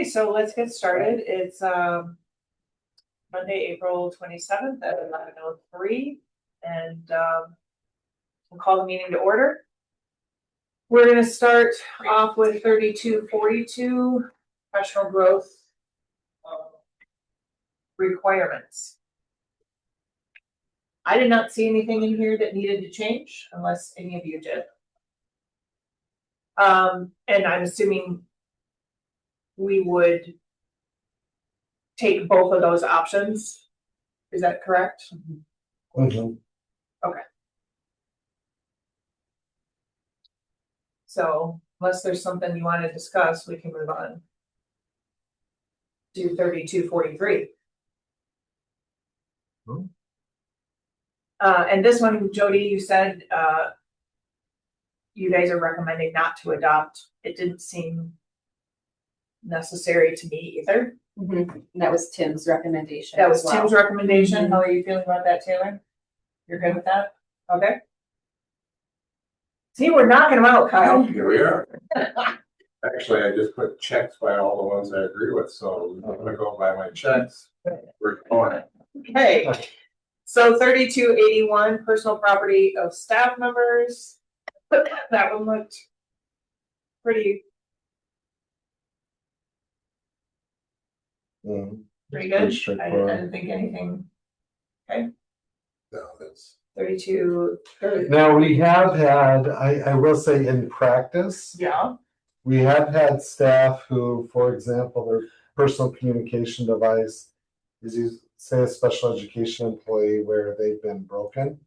Okay, so let's get started. It's Monday, April 27th at 11:03, and we'll call the meeting to order. We're going to start off with 3242 professional growth requirements. I did not see anything in here that needed to change unless any of you did. And I'm assuming we would take both of those options. Is that correct? Mm-hmm. Okay. So unless there's something you want to discuss, we can move on to 3243. Hmm. And this one, Jody, you said you guys are recommending not to adopt. It didn't seem necessary to me either. Mm-hmm. That was Tim's recommendation. That was as well. Tim's recommendation. Mm-hmm. How are you feeling about that, Taylor? You're good with that? Okay. See, we're knocking them out, Kyle. Here we are. Actually, I just put checks by all the ones I agree with, so I'm gonna go by my checks. We're going. Okay. So 3281, personal property of staff members. That one looked pretty Mm-hmm. good. I straightforward. didn't think anything. Okay. No, that's 32. Now we have had, I will say in practice, Yeah. we have had staff who, for example, their personal communication device is used, say a special education employee where they've been broken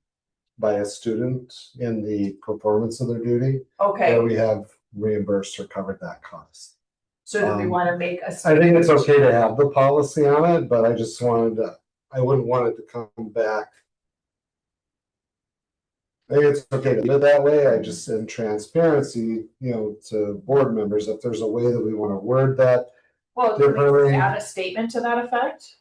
by a student in the performance of their duty. Okay. Where we have reimbursed or covered that cost. So do we want to make a? I think it's okay to have the policy on it, but I just wanted to, I wouldn't want it to come back. I think it's okay to do it that way. I just, in transparency, to board members, if there's a way that we want to word that. Well, do we add a statement to that effect?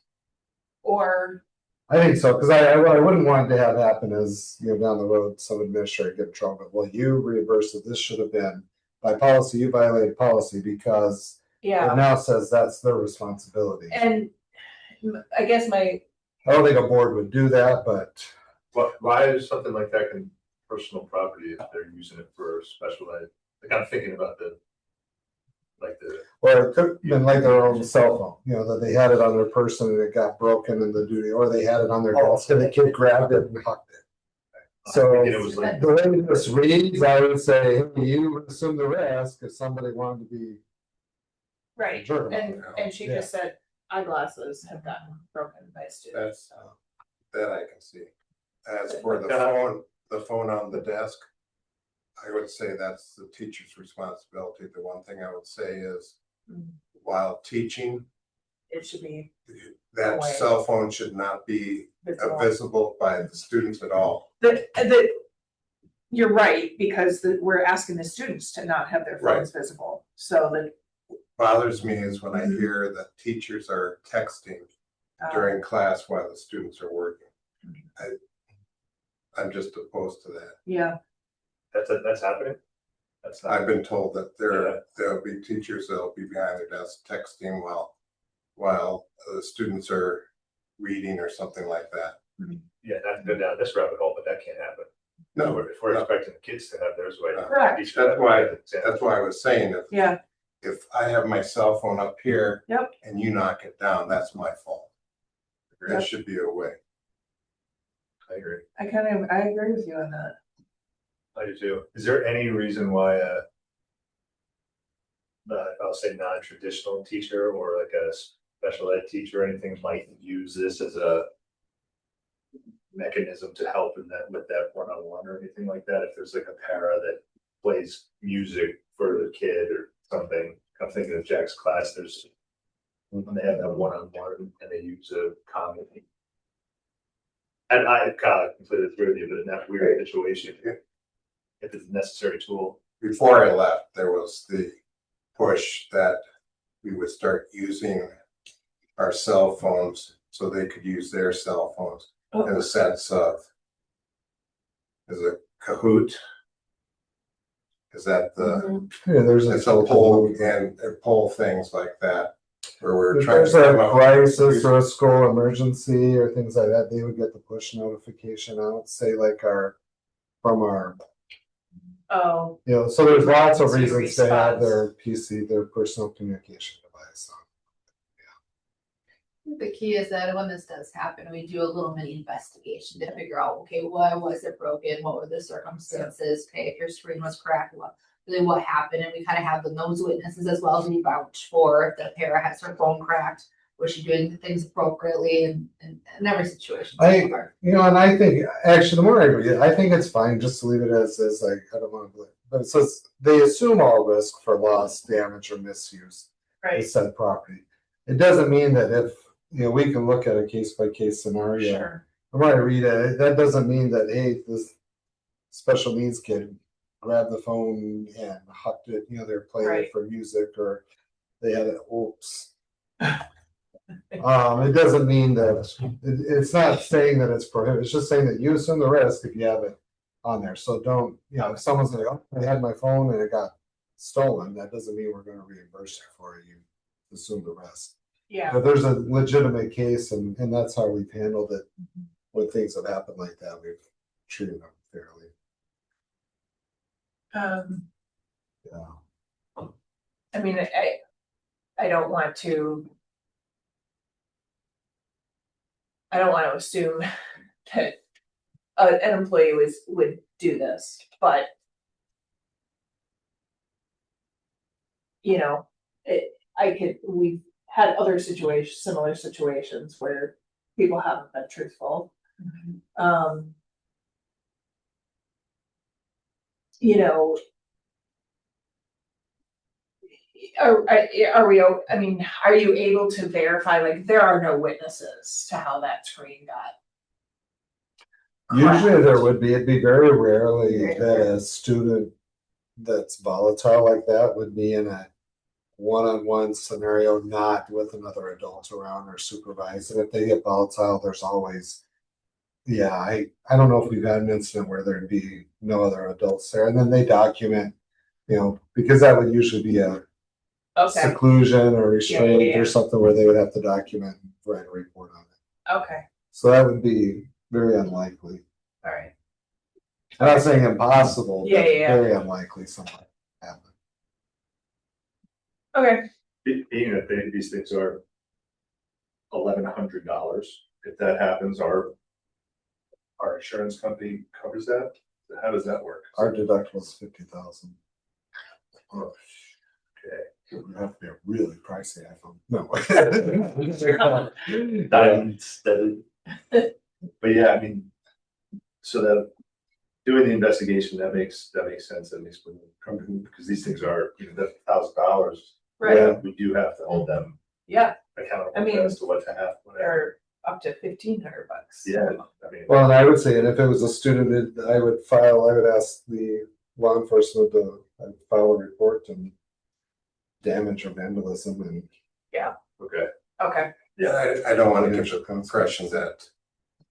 Or? I think so, because I wouldn't want it to have happen as, down the road, some administrator get in trouble. But, well, you reimbursed it. This should have been by policy. You violated policy because it now says that's their responsibility. And I guess I don't think a board would do that, but. Why is something like that in personal property if they're using it for special ed? Like I'm thinking about Or it could have been like their own cell phone, that they had it on their person and it got broken in the duty, or they had it on their desk and the kid grabbed it and hucked it. So it was like the way this reads, I would say, hey, you would assume the risk if somebody wanted to be. right. Sure. And she just said eyeglasses have gotten broken by students. that's that I can see. As for the phone on the desk, I would say that's the teacher's responsibility. The one thing I would say is, while teaching, It should be that away. cell phone should not be visible. visible by the students at all. You're right, because we're asking the students to not have their phones visible. So that Bothers me is when I hear that teachers are texting during class while the students are working. I'm just opposed to that. yeah. that's happening. That's not. I've been told that there'll be teachers that'll be behind their desk texting while the students are reading or something like that. Yeah, not to go down this rabbit hole, but that can't happen. No, If we're expecting the kids to have theirs, right? Correct. That's why I was saying if I have my cell phone up here and you knock it down, that's my fault. That should be a way. I agree. I agree with you on that. I do too. Is there any reason why I'll say non-traditional teacher or like a special ed teacher or anything might use this as a mechanism to help with that one-on-one or anything like that? If there's like a para that plays music for the kid or something. I'm thinking of Jack's class, when they have that one-on-one and they use a comedy. And I completely agree with you, but in that weird situation, if it's a necessary tool. Before I left, there was the push that we would start using our cell phones so they could use their cell phones in a sense of, is a Kahoot. Is that the, Yeah, there's it's a poll and poll things like that. where we're If trying there's to a come up. crisis or a school emergency or things like that, they would get the push notification out, say like from our, Oh, so there's lots of Emergency reasons to have response. their PC, their personal communication device on. The key is that when this does happen, we do a little mini investigation to figure out, okay, why was it broken? What were the circumstances? Okay, if your screen was cracked, what happened? And we kind of have those witnesses as well to vouch for if the para has her phone cracked, was she doing things appropriately in every situation. And I think, actually, the more I read it, I think it's fine just to leave it as is, like, I don't want to believe. But it says, they assume all risk for loss, damage, or misuse of right, said property. It doesn't mean that if, we can look at a case-by-case scenario. sure, The more I read it, that doesn't mean that, hey, this special needs kid grabbed the phone and hucked it, they're playing Right. it for music, or they had it, oops. It doesn't mean that, it's not saying that it's prohibited, it's just saying that you assume the risk if you have it on there, so don't, if someone's like, oh, I had my phone and it got stolen, that doesn't mean we're gonna reimburse you for it, you assume the risk. yeah, But there's a legitimate case, and that's how we've handled it when things have happened like that, we've treated them fairly. Yeah. I mean, I don't want to. I don't want to assume that an employee would do this, but we've had other similar situations where people haven't been truthful. Are we, I mean, are you able to verify, like, there are no witnesses to how that screen got? Usually cracked? there would be, it'd be very rarely Very that a student that's volatile like that would be in a one-on-one scenario, not with another adult around or supervised. And if they get volatile, there's always, I don't know if we've had an incident where there'd be no other adults there. And then they document, because that would usually be a Okay, seclusion or restraint yeah. or something where they would have to document and write a report on it. okay, So that would be very unlikely. all right, I'm not saying impossible, but Yeah. very unlikely something happen. okay, Being that these things are $1,100, if that happens, our insurance company covers that? How does that work? Our deductible is 50,000. Oh, okay. It would have to be a really pricey iPhone. No. Diamonds, but yeah, I mean, so that doing the investigation, that makes sense, at least because these things are, that's $1,000. right, Yeah. We do have to hold them yeah, accountable I mean, as to what to have, whatever. or up to $1,500. Yeah, I mean. Well, and I would say, and if it was a student, I would ask the law enforcement I'd file a report and damage or vandalism and. Okay. Okay, Yeah, I don't want to give Financial the impression that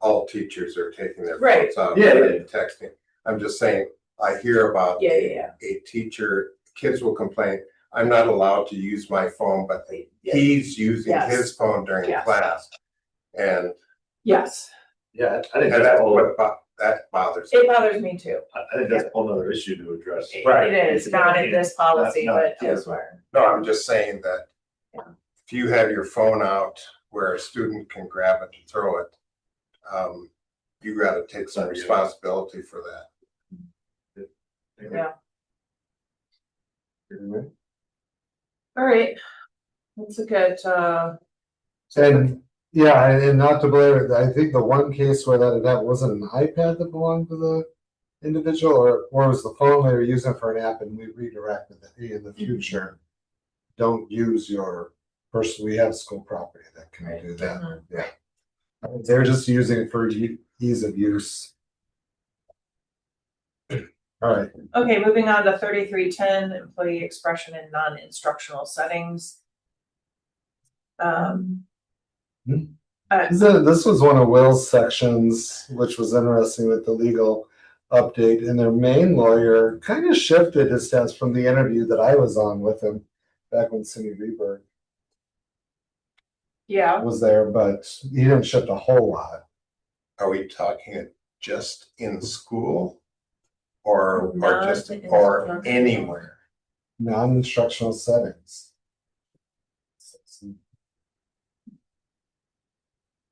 all teachers are taking their Right. phones out Yeah. and texting. I'm just saying, I hear about Yeah. a teacher, kids will complain, I'm not allowed to use my phone, but Yeah. he's using Yes. his phone during Yes. class. And Yes, Yeah, I think that's that's all, that bothers me. it bothers me too. I think that's a whole nother issue to address. It is, not in this policy, Not- but not- elsewhere. No, I'm just saying that Yeah. if you have your phone out where a student can grab it and throw it, you gotta take some responsibility for that. Yeah. All right, let's look at, And and not to blame it, I think the one case where that had happened, was it an iPad that belonged to the individual, or was the phone they were using for an app, and we redirected that, hey, in the future, don't use your person, we have school property that can do that, Mhm. yeah. They're just using it for ease of use. All right, okay, moving on to 3310, employee expression in non-instructional settings. this was one of Will's sections, which was interesting with the legal update, and their main lawyer kind of shifted his stance from the interview that I was on with him back when Cindy Reberg Yeah, was there, but he didn't shift a whole lot. Are we talking just in school? Or just, or Non-instructional. anywhere? Non-instructional settings.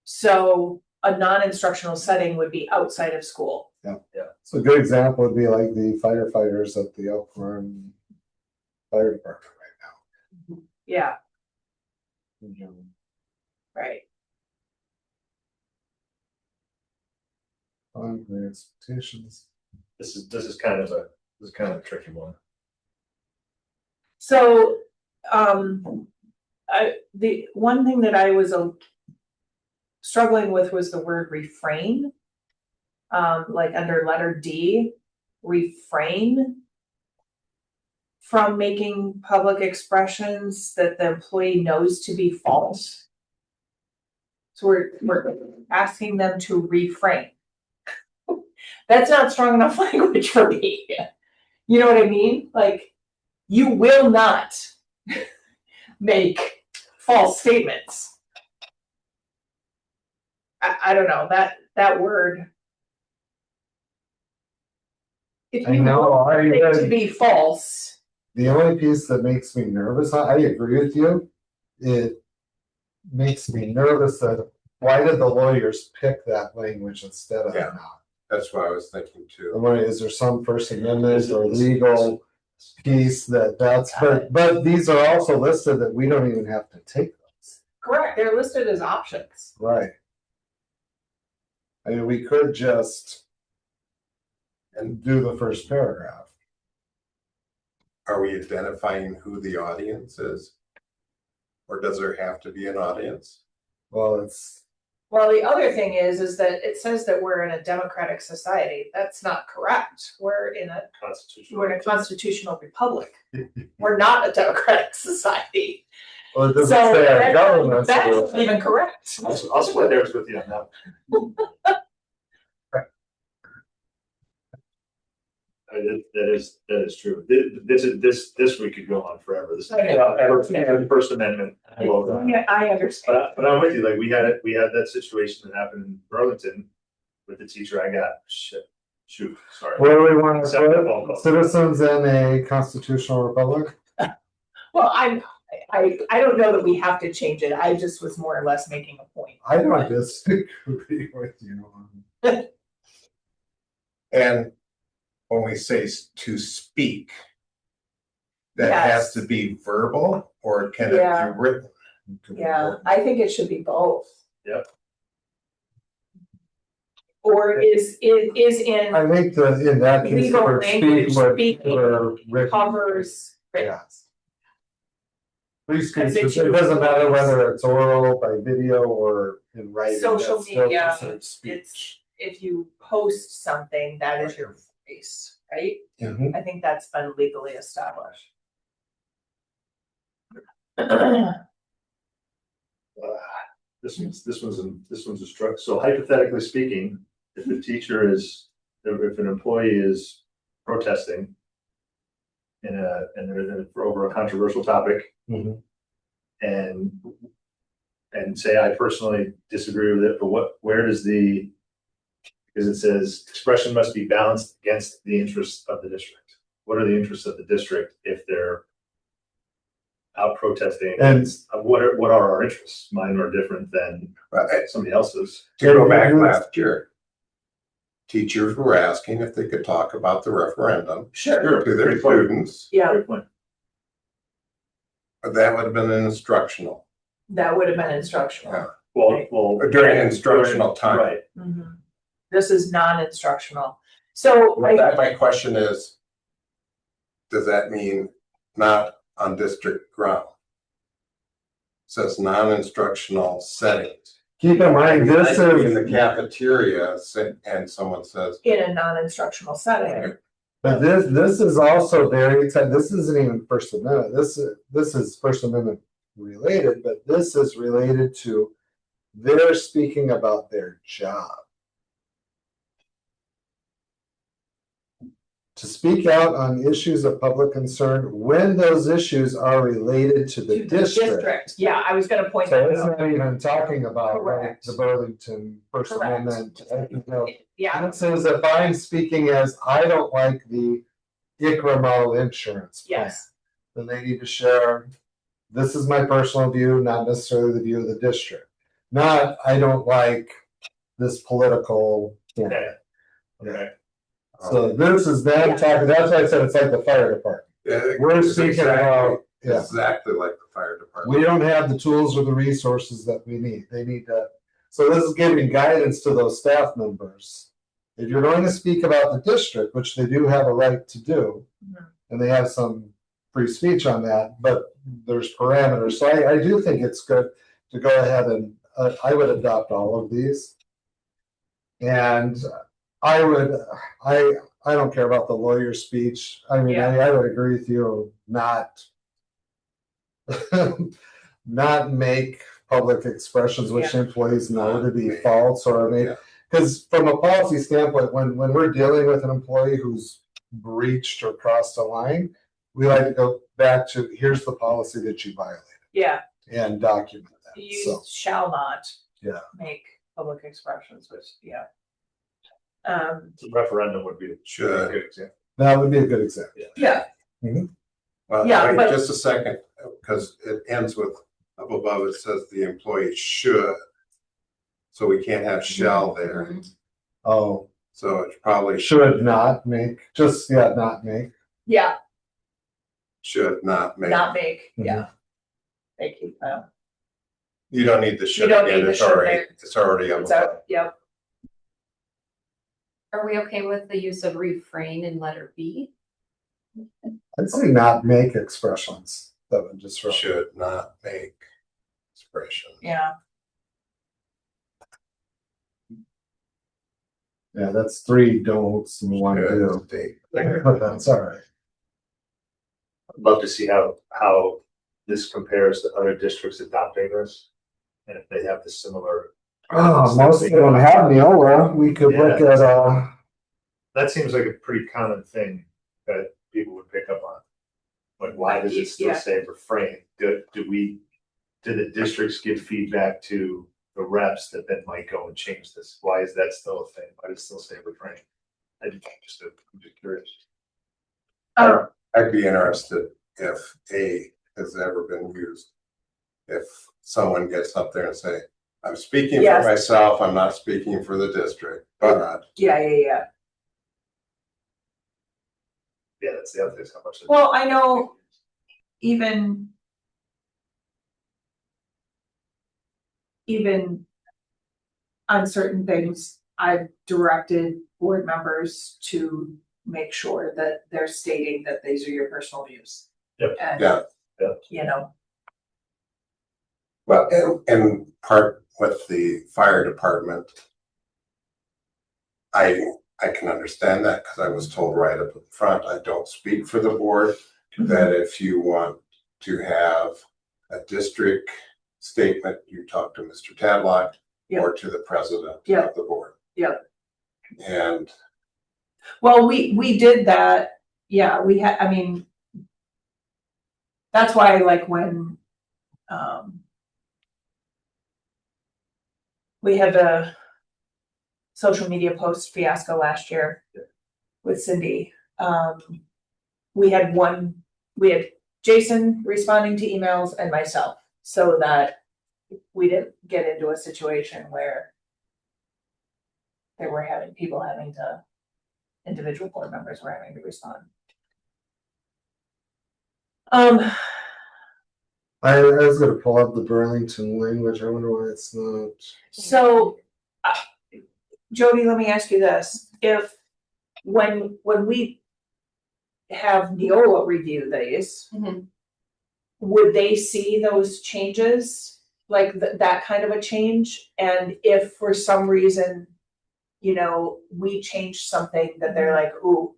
so a non-instructional setting would be outside of school. So a good example would be like the firefighters at the Elkhorn Fire Department Yeah, right now. right. Their expectations. This is kind of a tricky one. So, the one thing that I was struggling with was the word refrain. Like under letter D, refrain from making public expressions that the employee knows to be false. So we're asking them to refrain. That's not strong enough language for me. You know what I mean? Like, you will not make false statements. I don't know, that word. If I you know, want it to be false, The only piece that makes me nervous, I agree with you. It makes me nervous that why did the lawyers pick that language instead of Yeah. not? That's what I was thinking too. I'm wondering, is there some First Amendment or legal piece but these are also listed that we don't even have to take those. correct, they're listed as options. Right. I mean, we could just and do the first paragraph. Are we identifying who the audience is? Or does there have to be an audience? Well, it's, Well, the other thing is that it says that we're in a democratic society. That's not correct. We're in a constitutional republic. We're not a democratic society. well, it So doesn't say our government. that's not even correct. I'll split hairs with you on that. That is true. This we could go on forever. This is First Amendment. Yeah, I understand. But I'm with you, like, we had that situation that happened in Burlington with the teacher. I got shoot, sorry. What do we want Accept the phone to call. put? Citizens in a constitutional republic? Well, I don't know that we have to change it. I just was more or less making a point. I don't disagree with you on. And when we say to speak, that has to be verbal or can it Yeah. be written? Yeah, I think it should be both. Yep. Or is in I think that in that case, legal for language, speak, speaking or written. covers. Yes. Free speech, As it it doesn't matter whether it's oral, by video, or in writing. Social that's still media, considered speech. If you post something, that is your voice, right? Mhm. I think that's been legally established. This one's a struggle. So hypothetically speaking, if the teacher is, if an employee is protesting and they're over a controversial topic Mhm. and say, I personally disagree with it, but where does because it says expression must be balanced against the interests of the district. What are the interests of the district if they're out protesting? And what are our interests? Mine are different than somebody else's. To go back last year, teachers were asking if they could talk about the referendum Sure. to their students. Yeah, Great point. That would have been an instructional, that would have been instructional. Yeah. Well, during instructional time. Right. Mhm. This is non-instructional. So My question is, does that mean not on district ground? Says non-instructional settings. keep in mind, this In the is, cafeteria, and someone says, in a non-instructional but this is also very, this isn't even First Amendment, this is First Amendment related, but this is related to they're speaking about their job. to speak out on issues of public concern when those issues are related to the To district. Yeah, I was gonna point So that it's out. not even talking about like Correct. the Burlington First Correct. Amendment. You know, Yeah, it says if I'm speaking as I don't like the ICRMO insurance plan, yes, then they need to share, this is my personal view, not necessarily the view of the district. Not, I don't like this political. Yeah. Yeah. Okay. So this is them Yeah. talking, that's why I said it's like the fire department. Yeah, We're it's speaking exactly- about, yeah, Exactly like the fire department. we don't have the tools or the resources that we need. They need to, so this is giving guidance to those staff members. If you're going to speak about the district, which they do have a right to do, Mhm. and they have some free speech on that, but there's parameters. So I do think it's good to go ahead and, I would adopt all of these. And I would, I don't care about the lawyer speech. I mean, I would agree with you, not not make public expressions which employees know to be false or make, because from a policy standpoint, when we're dealing with an employee who's breached or crossed a line, we like to go back to, here's the policy that you violated yeah, and document that. you So, shall not. Yeah. Make public expressions, which, yeah. Referendum would be a Should. good example. that would be a good example. Yeah, Well, Yeah, wait but- just a second, because it ends with, up above, it says the employee should. So we can't have shall there, Mhm. Oh, so it probably should not make, just, not make. yeah, should not make. not make, Mhm. yeah. Thank you, Kyle. You don't need the should don't again, need the it's should already, there. it's already up It's above. out, yep, Are we okay with the use of refrain in letter B? I'd say not make expressions. That would just. Should not make expression. yeah, Yeah, that's three don'ts and one do. But that's all right. I'd love to see how this compares to other districts adopting this. And if they have the similar. Oh, most of them have Neola. We could look at, That seems like a pretty common thing that people would pick up on. Like, why does it still Yeah. say refrain? Do the districts give feedback to the reps that then might go and change this? Why is that still a thing? Why does it still say refrain? I'm just curious. I'd be interested if A has ever been used. If someone gets up there and say, I'm speaking for Yes. myself, I'm not speaking for the district, but yeah, yeah. Yeah, that's the other thing, how much. Well, I know even on certain things, I've directed board members to make sure that they're stating that these are your personal views. Yep. And, Yeah. you know, well, and part with the fire department. I can understand that because I was told right up front, I don't speak for the board, that if you want to have a district statement, you talk to Mr. Tadlock or to the president Yeah. of the board. Yeah. And well, we did that, yeah, we had, I mean. That's why, like, when, we had the social media post fiasco last year with Cindy. We had Jason responding to emails and myself, so that we didn't get into a situation where individual board members were having to respond. I was gonna pull up the Burlington language. I wonder why it's not. So, Jody, let me ask you this, if, when we have Neola review these, Mhm. would they see those changes? Like that kind of a change? And if for some reason, you know, we change something that they're like, ooh,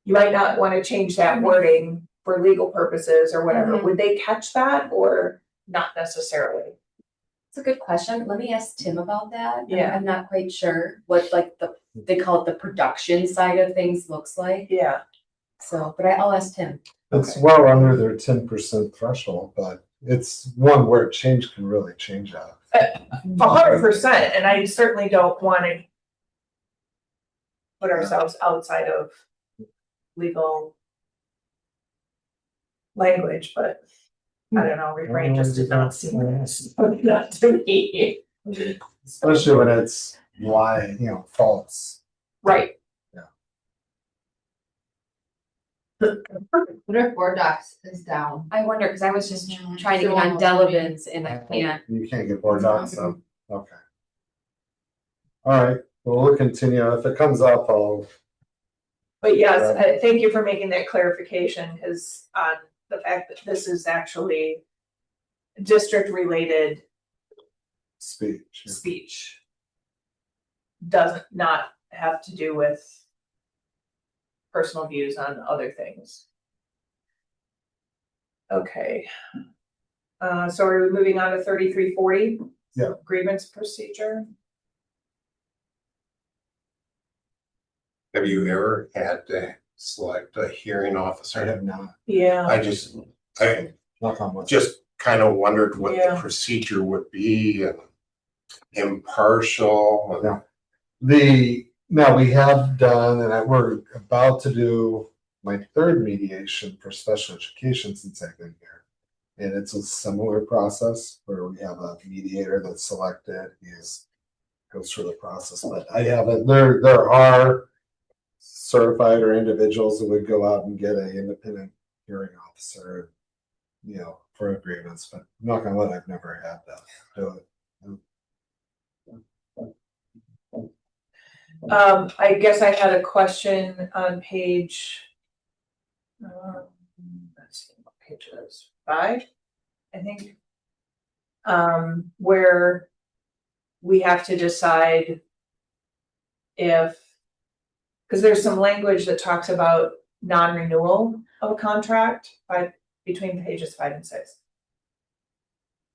you might not wanna change that wording for legal purposes or whatever, Mhm. would they catch that or not necessarily? It's a good question. Let me ask Tim about that. Yeah. I'm not quite sure what like the they call it the production side of things, looks like. Yeah, So, but I'll ask Tim. It's Okay. well under their 10% threshold, but it's one where change can really change that. 100%, and I certainly don't wanna put ourselves outside of legal language, but I don't know, refrain just did not seem not to me. Especially when it's false. Right, What if board docs is down? I wonder, because I was just trying to So get on almost Delevins and I can't. You can't get board docs, so, okay. All right, well, we'll continue. If it comes up, I'll, but yes, thank you for making that clarification, because on the fact that this is actually district-related speech. speech doesn't not have to do with personal views on other things. Okay. So are we moving on to 3340? Yeah. Grievance procedure? Have you ever had to select a hearing I officer? have not, Yeah. I knock on wood. just kind of wondered what Yeah. the procedure would be and impartial. and- Now we have done, and we're about to do my third mediation for special education since I've been here. And it's a similar process where we have a mediator that's selected, goes through the process, but I haven't, there are certified or individuals that would go out and get an independent hearing officer, for agreements, but knock on wood, I've never had to do it. I guess I had a question on page. Let's see what page it is, 5, I think. Where we have to decide if, because there's some language that talks about non-renewal of a contract between pages 5 and 6.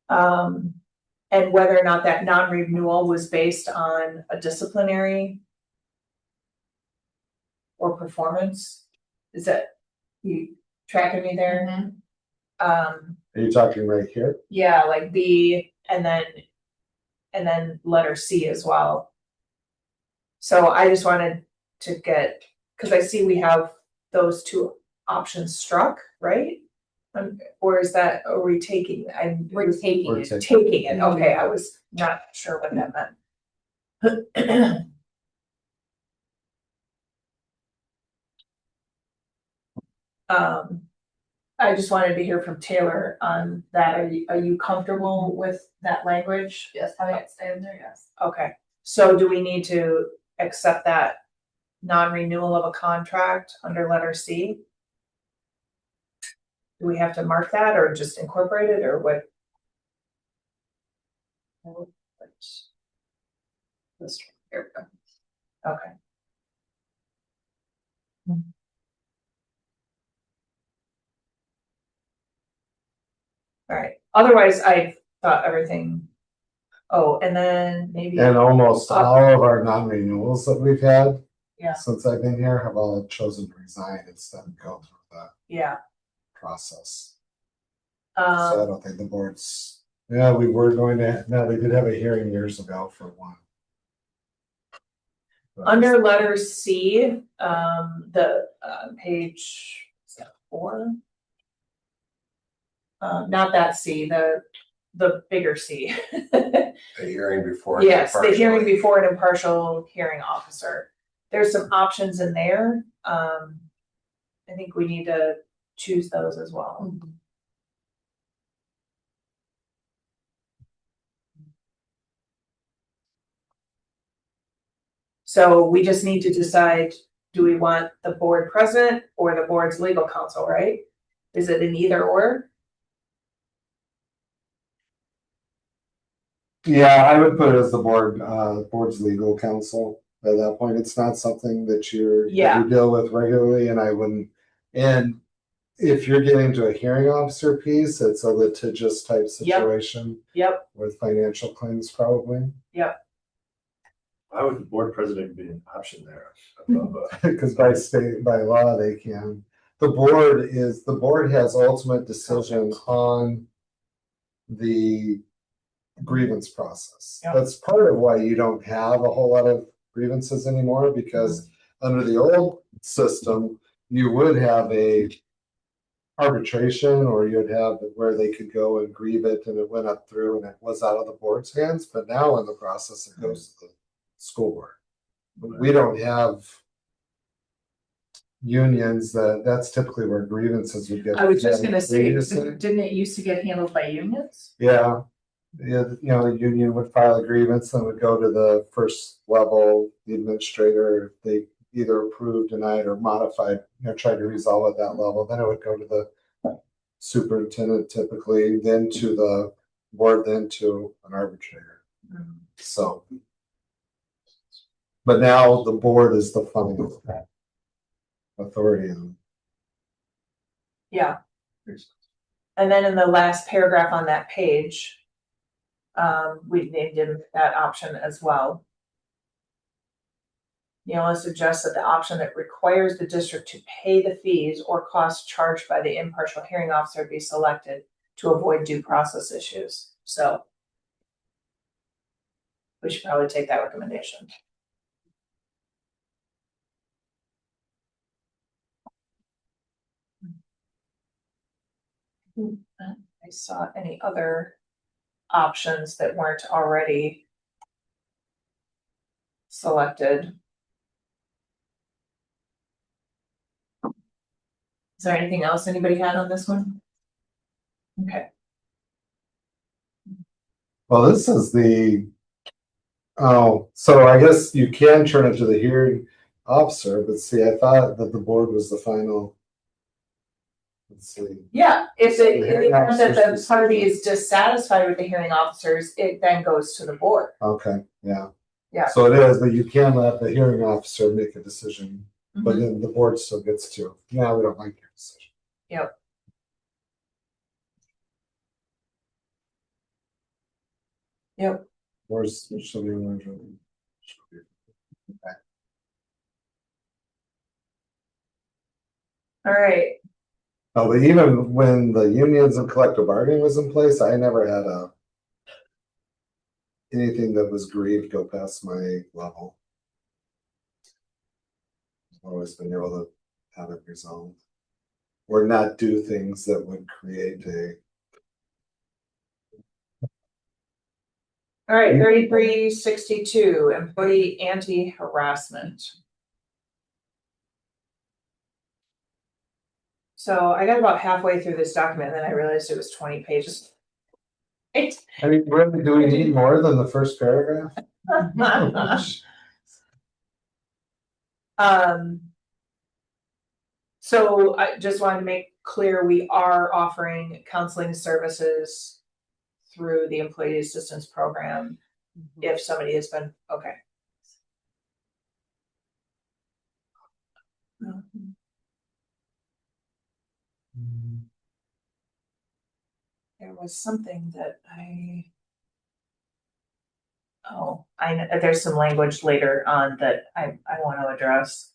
And whether or not that non-renewal was based on a disciplinary or performance. Is that, you tracking me there? Mm-hmm. Are you talking right here? Yeah, like B and then letter C as well. So I just wanted to get, because I see we have those two options struck, right? Or is that, are we taking, We're taking We're it. taking it, okay, I was not sure what that meant. I just wanted to hear from Taylor on that. Are you comfortable with that language? Yes, having it stay in there, yes. Okay, so do we need to accept that non-renewal of a contract under letter C? Do we have to mark that or just incorporate it or what? This, here we go. Okay. All right, otherwise I thought everything, and then maybe, And almost all of our non-renewals that we've had yeah, since I've been here have all chosen to resign instead of go through that yeah. process. So I don't think the board's, we were going to, no, we did have a hearing years ago for one. But Under letter C, the page, is that 4? Not that C, the bigger C. The hearing before. Yes, the hearing impartially. before an impartial hearing officer. There's some options in there. I think we need to choose those as well. So we just need to decide, do we want the board president or the board's legal counsel, right? Is it in either or? Yeah, I would put it as the board's legal counsel. At that point, it's not something that Yeah. you deal with regularly, and I wouldn't. And if you're getting to a hearing officer piece, it's a litigious type situation. Yep, With financial claims, probably. yep. Why would the board president be an option there? Above, Because by law, they can. The board has ultimate decision on the grievance process. Yeah. That's part of why you don't have a whole lot of grievances anymore, because under the old system, you would have a arbitration, or you'd have where they could go and grieve it and it went up through and it was out of the board's hands, but now in the process, it goes to the school board. We don't have unions that's typically where grievances would get. I was just gonna say, previously. didn't it used to get handled by unions? Yeah, the union would file a grievance and would go to the first level, the administrator, if they either approved, denied, or modified, tried to resolve at that level, then it would go to the superintendent typically, then to the board, then to an arbitrator. So. But now the board is the final authority. Yeah. And then in the last paragraph on that page, we named him that option as well. Neola suggests that the option that requires the district to pay the fees or costs charged by the impartial hearing officer be selected to avoid due process issues. So we should probably take that recommendation. I saw any other options that weren't already selected. Is there anything else anybody had on this one? Okay. Well, this is so I guess you can turn it to the hearing officer, but see, I thought that the board was the final. Let's see. Yeah, if The hearing the officers party is dissatisfied with the hearing officers, it then goes to the board. Okay, yeah. Yeah. So it is, but you can let the hearing officer make a decision, but Mhm. then the board still gets to, yeah, we don't like your decision. Yep. Yep. Where's, should be. All right. Oh, but even when the unions and collective bargaining was in place, I never had anything that was grieved go past my level. I've always been able to have it resolved. Or not do things that would create All right, 3362, employee anti-harassment. So I got about halfway through this document, and then I realized it was 20 pages. I mean, really, do we need more than the first paragraph? So I just wanted to make clear, we are offering counseling services through the employee assistance program if somebody has been, okay. There was something that there's some language later on that I want to address.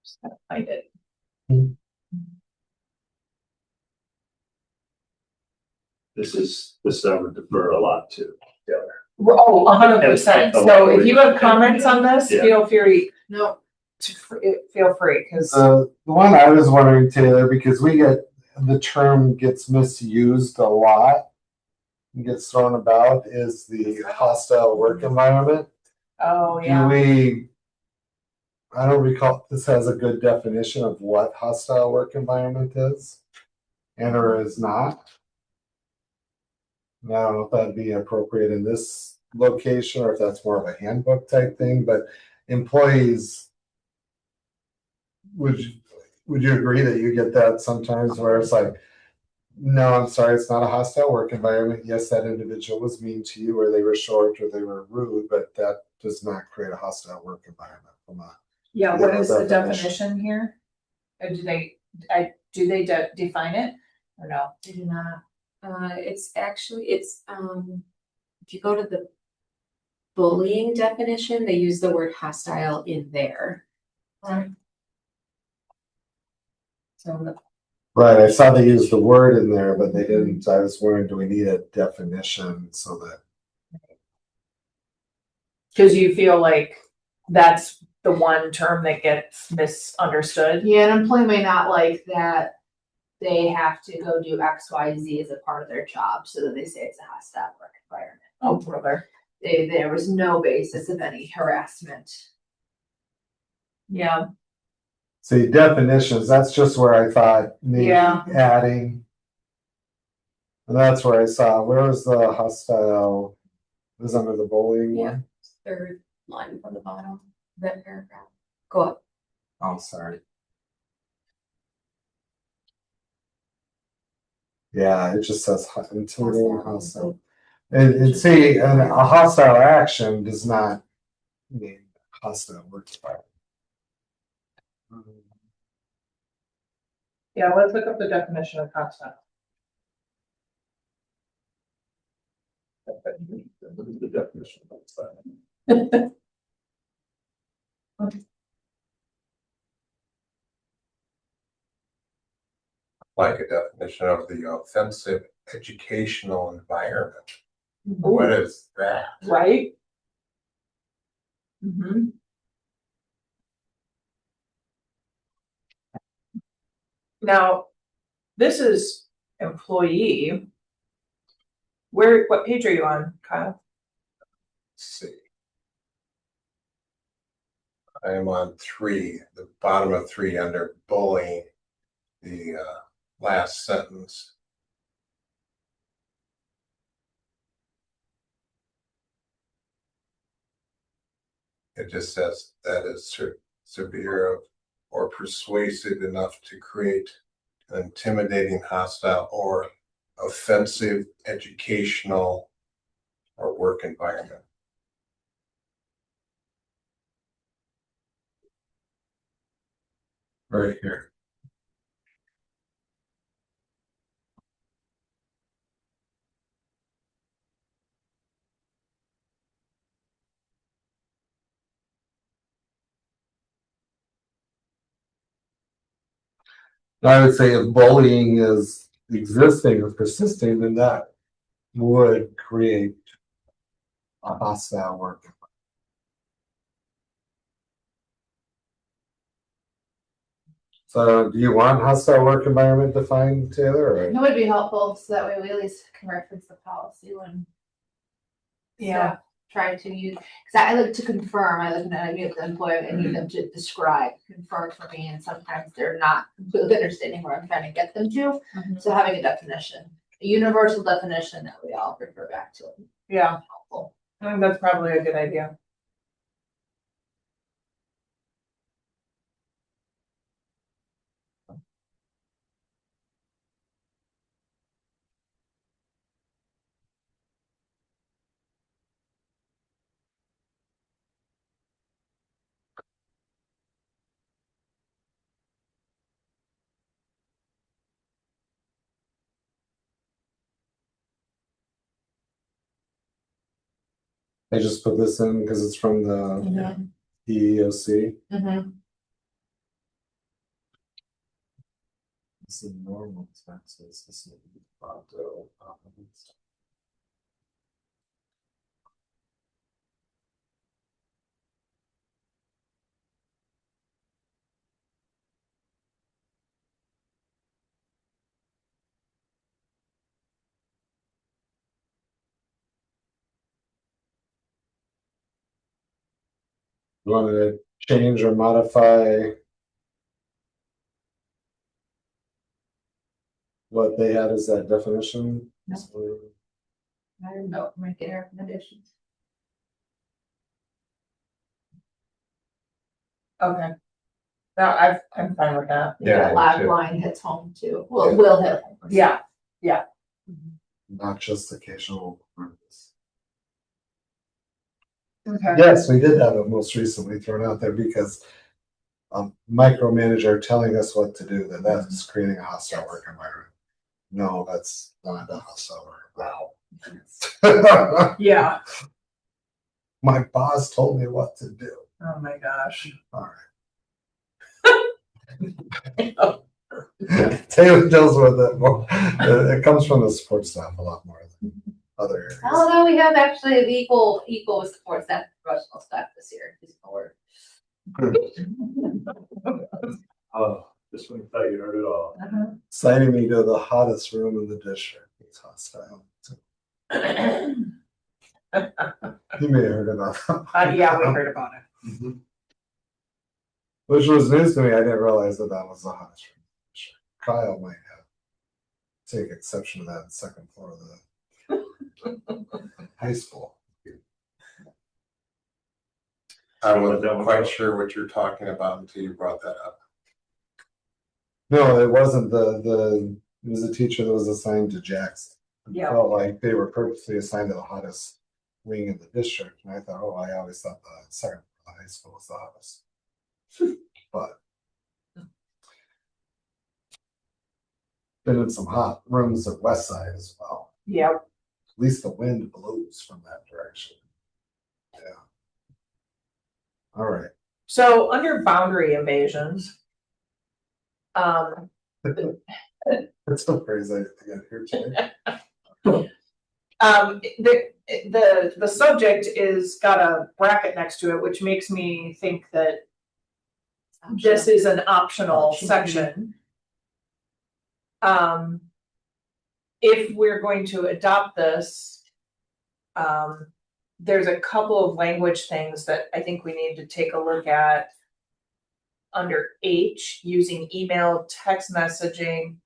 Just gotta find it. this I would defer a lot to Taylor. Oh, 100%. So if you have comments on this, Yeah. feel free, No, feel free, because The one I was wondering, Taylor, because the term gets misused a lot, and gets thrown about, is the hostile work environment. oh yeah. I don't recall if this has a good definition of what hostile work environment is and or is not. And I don't know if that'd be appropriate in this location or if that's more of a handbook type thing, but employees, would you agree that you get that sometimes where it's like, no, I'm sorry, it's not a hostile work environment. Yes, that individual was mean to you, or they were short, or they were rude, but that does not create a hostile work environment from a. Yeah, what is the definition. definition here? Or do they define it or no? they do not. If you go to the bullying definition, they use the word hostile in there. So Right, I saw they used the word in there, but they didn't, I was wondering, do we need a definition so that? Cause you feel like that's the one term that gets misunderstood. Yeah, an employee may not like that they have to go do X, Y, Z as a part of their job, so that they say it's a hostile work environment. Oh, brother. There was no basis of any harassment. Yeah, See, definitions, that's just where I thought maybe Yeah. adding. And that's where I saw, where was the hostile, it was under the bullying Yeah. one? third line from the bottom, that paragraph. Go up. Oh, sorry. Yeah, it just says intimidating hostile. And see, and a hostile action does not mean hostile work environment. yeah, let's look up the definition of hostile. The definition of that. Like a definition of the offensive educational environment. What is that? Right? Mm-hmm. Now, this is employee. What page are you on, Kyle? Let's see. I am on 3, the bottom of 3 under bullying, the last sentence. It just says that is severe or persuasive enough to create an intimidating, hostile, or offensive educational or work environment. Right here. I would say if bullying is existing or persisting, then that would create a hostile work. So do you want hostile work environment defined, Taylor, or? It would be helpful, so that way we at least can reference the policy when Yeah. try to use, cause I like to confirm, I look at, I get the employer, I need them to describe, confirm for me, and sometimes they're not completely understanding where I'm trying to get them to. So having a definition, a universal definition that we all refer back to. Yeah, Helpful. I think that's probably a good idea. I just put this in because it's from the EEOC. This is normal expenses. This is auto. You want to change or modify what they had as that definition? No. I don't know, might get recommendations. Okay. No, I'm fine with that. Yeah, That me last too. line hits home too, well, Yeah. it will hit home. Yeah, Not just occasional purpose. okay. Yes, we did have it most recently thrown out there because micromanager telling us what to do, that's creating a hostile work environment. No, that's not a hostile. Wow. Wow. Yeah. My boss told me what to do. Oh my gosh. All right. Taylor deals with it more. It comes from the support staff a lot more than other areas. Although we have actually equal support staff, professional staff this year. Oh, this one thought you heard it all. Signing me to the hottest room in the district. It's hostile. You may have heard about that. Yeah, we heard about it. Mhm. Which was news to me. I didn't realize that that was the hottest room. Kyle might have take exception to that second floor of the high school. I wasn't quite sure what you're talking about until you brought that up. No, it wasn't it was a teacher that was assigned to Jackson. Yeah. Felt like they were purposely assigned to the hottest wing in the district. And I thought, oh, I always thought the second floor of the high school was the hottest. But been in some hot rooms at West Side as well. Yeah. At least the wind blows from that direction. Yeah. All right. So under boundary invasions, That's the phrase I got here today. the subject is got a bracket next to it, which makes me think that this is an optional section. If we're going to adopt this, there's a couple of language things that I think we need to take a look at. Under H, using email, text messaging,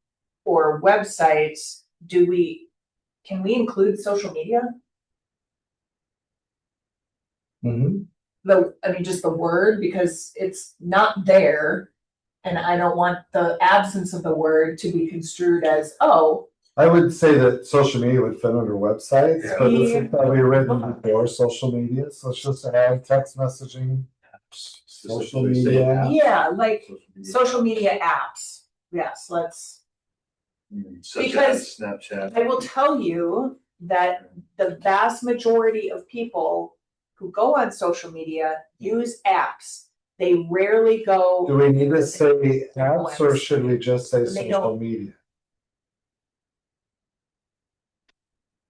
or websites, can we include social media? Mm-hmm. Just the word, because it's not there. And I don't want the absence of the word to be construed as, oh. I would say that social media would fit under websites, Yeah. but this is probably written before social media, so it's just add text messaging, social media. Yeah, like social media apps. Yes, let's. Because Snapchat. I will tell you that the vast majority of people who go on social media use apps. They rarely go. Do we need to say apps or should we just say They social don't. media?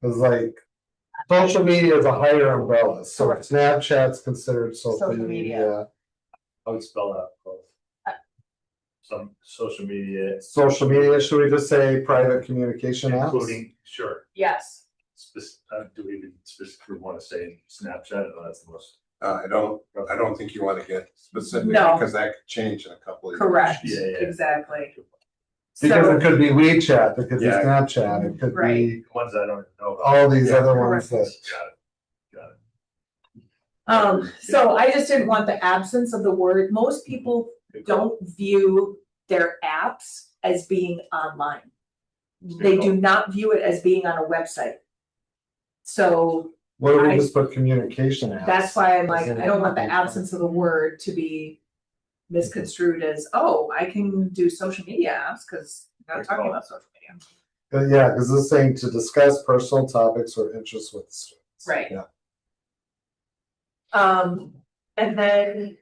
Cause like, social media is a higher umbrella, so Correct. Snapchat's considered social Social media. media. I would spell out both. Some social media. Social media, should we just say private communication apps? Including, sure. Yes. Do we even specifically want to say Snapchat? No, that's the most. I don't think you want to get specific No. because that could change in a couple of years. Correct. Yeah. Exactly. Because So it could be WeChat, it could be Yeah. Snapchat, it could Right. be Ones I don't know about. all these Yeah, other ones that. Got it. so I just didn't want the absence of the word. Most people don't view their apps as being online. They do not view it as being on a website. So What do we just put communication apps? that's why I'm like, I don't want the absence of the word to be misconstrued as, oh, I can do social media apps because I'm not talking about social media. But yeah, because this is saying to discuss personal topics or interests with students. Right. Yeah. And then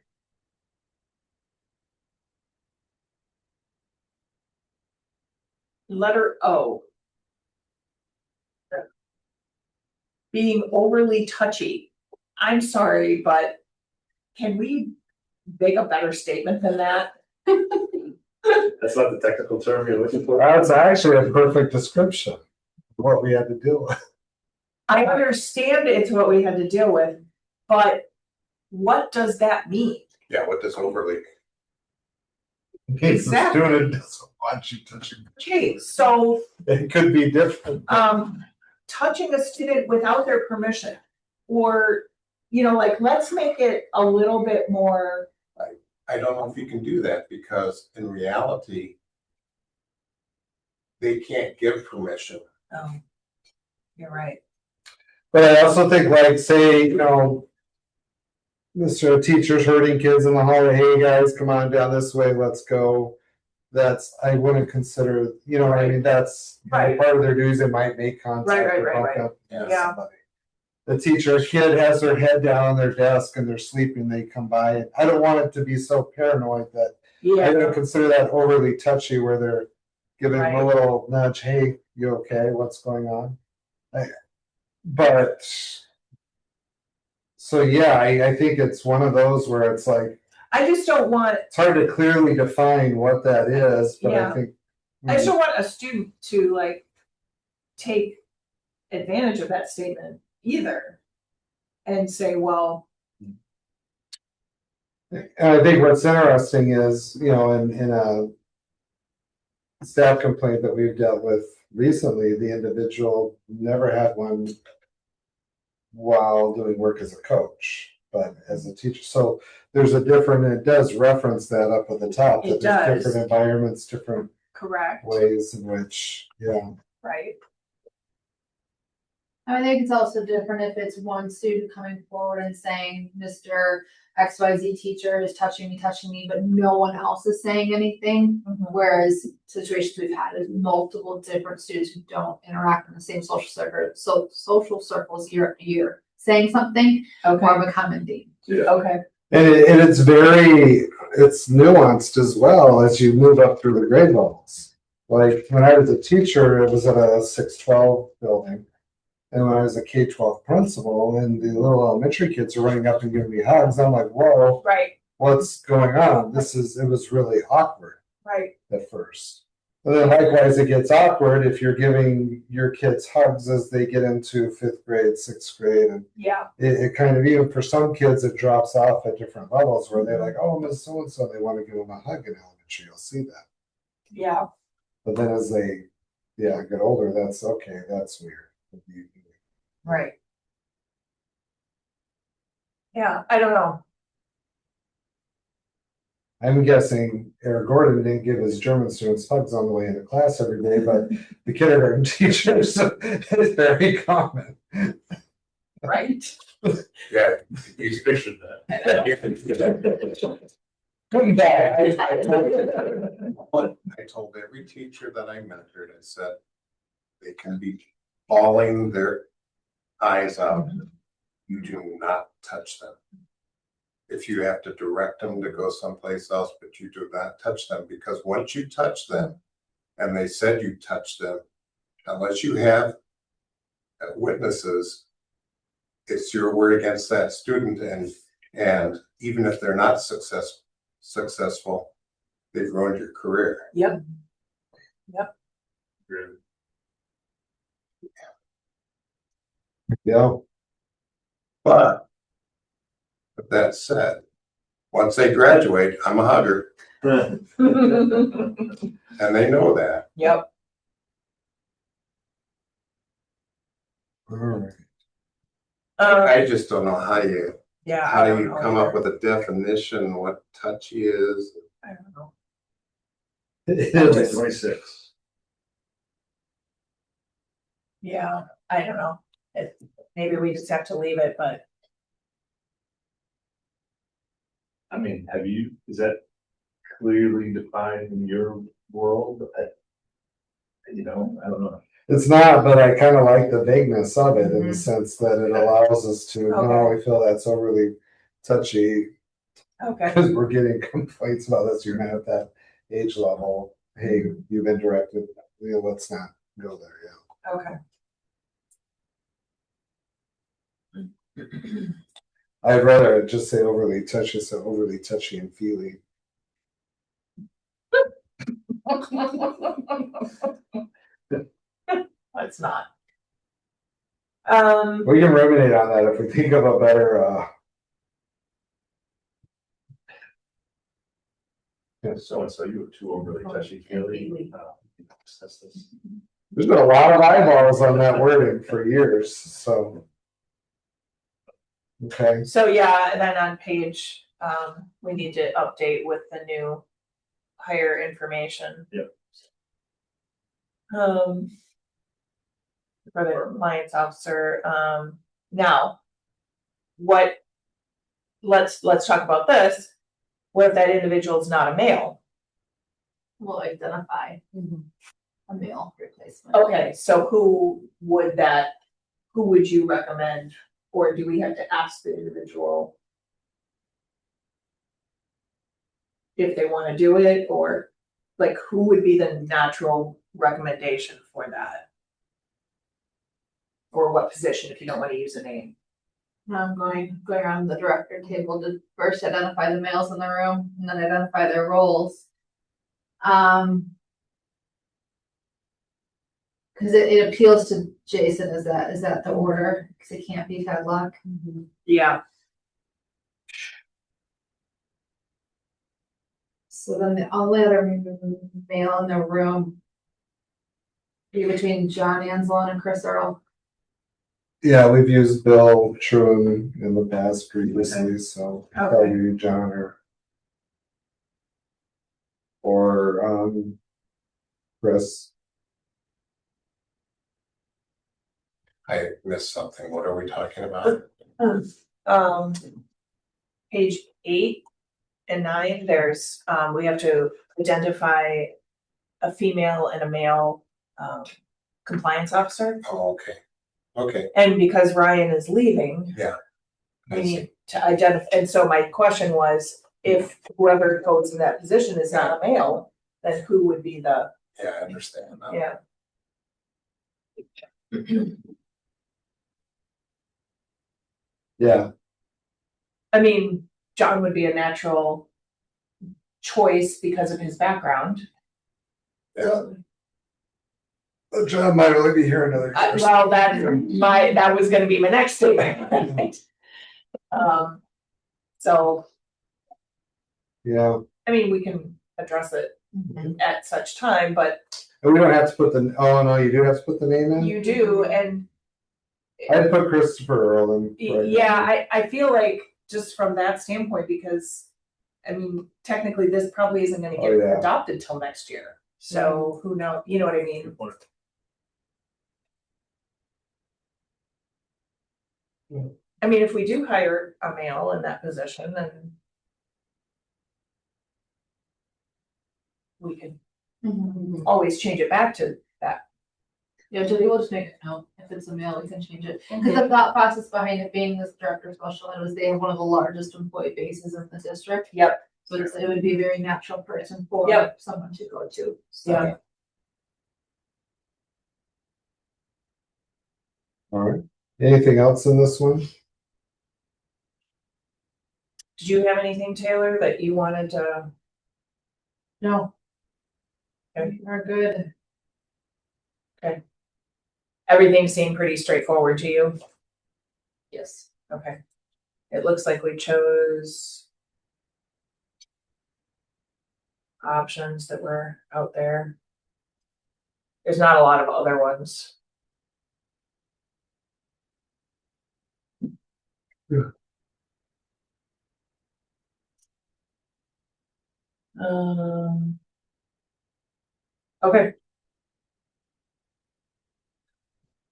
letter O. Being overly touchy. I'm sorry, but can we make a better statement than that? That's not the technical term you're looking for. That's actually a perfect description of what we had to deal with. I understand it's what we had to deal with, but what does that mean? Yeah, what does overly mean? In case the Exactly. student doesn't want you touching. Okay, so It could be different. touching a student without their permission, or, like, let's make it a little bit more. I don't know if you can do that because in reality, they can't give permission. Oh, you're right. But I also think, like, say, Mr. Teacher's hurting kids in the hallway, hey guys, come on down this way, let's go. I wouldn't consider, you know, what I mean, that's Right. part of their duties, they might make contact. Right, or right, bump right. up against Yeah. somebody. The teacher, a kid has their head down on their desk and they're sleeping, they come by, and I don't want it to be so paranoid that I don't consider that overly touchy where they're giving them a Right. little nudge, hey, you okay, what's going on? But, so yeah, I think it's one of those where it's like, I just don't want, it's hard to clearly define what that is, but Yeah. I think. I just don't want a student to like take advantage of that statement either. And say, well, And I think what's interesting is, you know, in a staff complaint that we've dealt with recently, the individual never had one while doing work as a coach, but as a teacher. So there's a different, it does reference that up at the top, It that there's does. different environments, different correct, ways in which, yeah. right? I think it's also different if it's one student coming forward and saying, Mr. XYZ teacher is touching me, but no one else is saying anything. Whereas situations we've had is multiple different students who don't interact in the same social circles year after year, saying something, Okay, more of a common theme. okay, And it's it's nuanced as well as you move up through the grade levels. Like when I was a teacher, it was at a 612 building. And when I was a K-12 principal and the little elementary kids are running up and giving me hugs, I'm like, whoa, right, what's going on? It was really awkward right, at first. And then likewise, it gets awkward if you're giving your kids hugs as they get into 5th grade, 6th grade. And yeah, it kind of, even for some kids, it drops off at different levels where they're like, oh, Miss So-and-so, they want to give them a hug in elementary. You'll see that. yeah, But then as they, get older, that's okay. That's weird. right. Yeah, I don't know. I'm guessing Eric Gordon didn't give his German students hugs on the way into class every day, but the kindergarten teachers is very common. Right. Yeah, he's fixing that. Come back. I told every teacher that I mentored, I said, they can be bawling their eyes out. You do not touch them. If you have to direct them to go someplace else, but you do not touch them, because once you touch them, and they said you touched them, unless you have witnesses, it's your word against that student, and even if they're not successful, they've ruined your career. Yep. Yeah. But with that said, once they graduate, I'm a hugger, and they know that. Yep. All right. I just don't know how you Yeah. How I do don't you know come up either. with a definition, what touchy is? I don't know. It is. 26. Yeah, I don't know. Maybe we just have to leave it, but I mean, is that clearly defined in your world? I don't know. It's not, but I kind of like the vagueness of it in the sense that it allows us to, no, Okay. we feel that's overly touchy okay. because we're getting complaints about this. You're not at that age level. Hey, you've been directed, let's not go there. Yeah. Okay. I'd rather just say overly touchy, so overly touchy and feely. It's not. We can ruminate on that if we think of a better, So and so, you were too overly touchy feely. there's been a lot of eyeballs on that wording for years, so. Okay, So yeah, and then on page, we need to update with the new hire information. Yep. For the compliance officer, now. Let's talk about this. What if that individual is not a male? will identify a male replacement. Okay, so who would you recommend, or do we have to ask the individual if they wanna do it, or like, who would be the natural recommendation for that? Or what position, if you don't wanna use a name? Now I'm going around the director table to first identify the males in the room and then identify their roles. Cause it appeals to Jason, is that the order? Cause it can't be Tedlock. Yeah, So then the only other male in the room be between John Anselon and Chris Earl. Yeah, we've used Bill Truman in the past previously, so Okay. probably John or Chris. I missed something. What are we talking about? Page 8 and 9, there's, we have to identify a female and a male, compliance officer. Oh, okay. Okay, And because Ryan is leaving, we I see. need to identify, and so my question was, if whoever goes in that position is not a male, then who would be the, Yeah, I understand now. yeah. Yeah, I mean, John would be a natural choice because of his background. Yeah. John might only be here another year. Well, that was gonna be my next statement. So, Yeah, I mean, we can address it at such time, but and we don't have to put oh no, you do have to put the name in? you do, and I'd put Christopher Earl in. right now. yeah, I feel like just from that standpoint, because I mean, technically, this probably isn't gonna Oh, get yeah. adopted till next year. So who knows, you know what I mean? Good point. I mean, if we do hire a male in that position, then we could always change it back to that. Yeah, Judy will just make a note, if it's a male, we can change it, cause the thought process behind it being this director of special ed was they have one of the largest employee bases in the district. Yep. So it would be a very natural person for Yep. someone to go to, so. Yeah. All right, anything else in this one? Did you have anything, Taylor, that you wanted to? No. Okay. We're good. Everything seemed pretty straightforward to you? Yes. Okay. It looks like we chose options that were out there. There's not a lot of other ones. Yeah. Okay.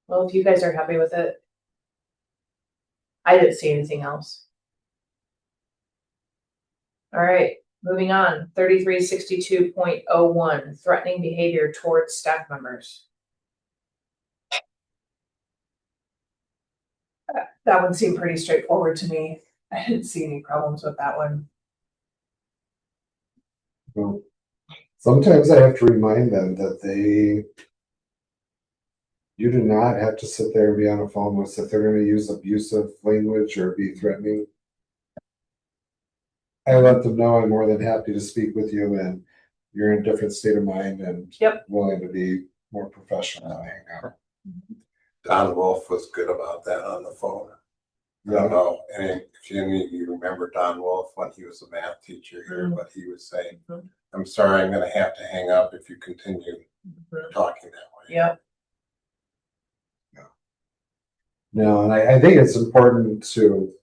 Well, if you guys are happy with it. I didn't see anything else. All right, moving on, 3362.01, threatening behavior towards staff members. That one seemed pretty straightforward to me. I didn't see any problems with that one. Well, sometimes I have to remind them that you do not have to sit there and be on a phone with, if they're gonna use abusive language or be threatening. I let them know I'm more than happy to speak with you and you're in a different state of mind and Yep. willing to be more professional and hang out. Don Wolf was good about that on the phone. I don't know, and if any of you remember Don Wolf when he was a math teacher here, what he was saying. Mhm. I'm sorry, I'm gonna have to hang up if you continue talking that way. Yep. No, and I think it's important to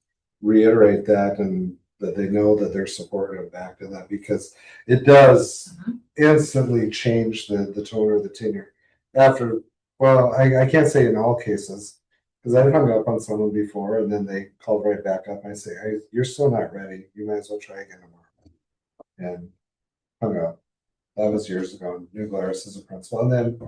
reiterate that and that they know that they're supportive back to that because it does instantly change the tone or the tenor. After, well, I can't say in all cases, because I've hung up on someone before and then they call right back up and I say, hey, you're still not ready. You might as well try again tomorrow. And hung up. That was years ago, New Glarus as a principal, and then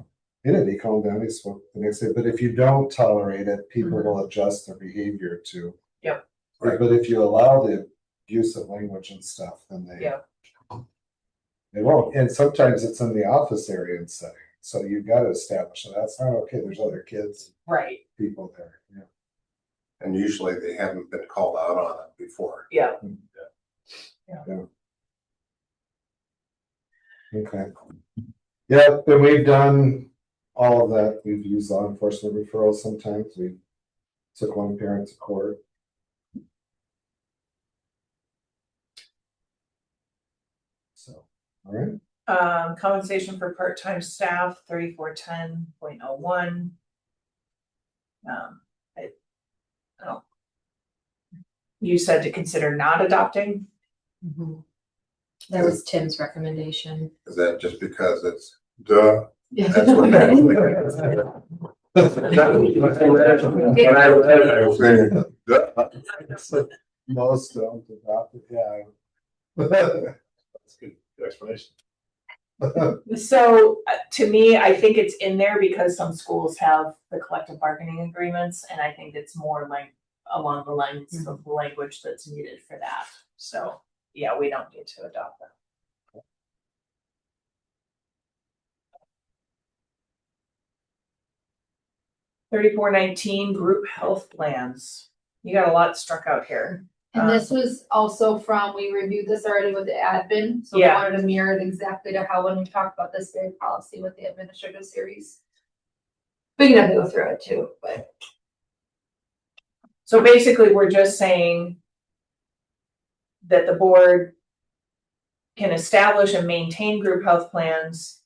he calmed down, he spoke the next day, but if you don't tolerate it, people will adjust their behavior to. Yep. But if you allow the use of language and stuff, then they won't, and sometimes it's in the office area and setting, so you've got to establish that that's not okay, there's other kids, Right, people there, yeah. And usually they haven't been called out on it before. yeah. Okay. Yeah, and we've done all of that. We've used law enforcement referrals sometimes. We took one parent to court. So, all right. Compensation for part-time staff, 3410.01. You said to consider not adopting? That was Tim's recommendation. Is that just because it's duh? Yeah. That's what that when I read it, I was saying, duh. Most don't adopt it, yeah. That's good explanation. So to me, I think it's in there because some schools have the collective bargaining agreements, and I think it's more like along the lines of the language that's needed for that. So yeah, we don't need to adopt that. 3419 group health plans. You got a lot struck out here. And this was also from, we reviewed this already with the admin, so we Yeah. wanted to mirror it exactly to how when we talked about this very policy with the administrative series. We can definitely go through it too, but So basically, we're just saying that the board can establish and maintain group health plans,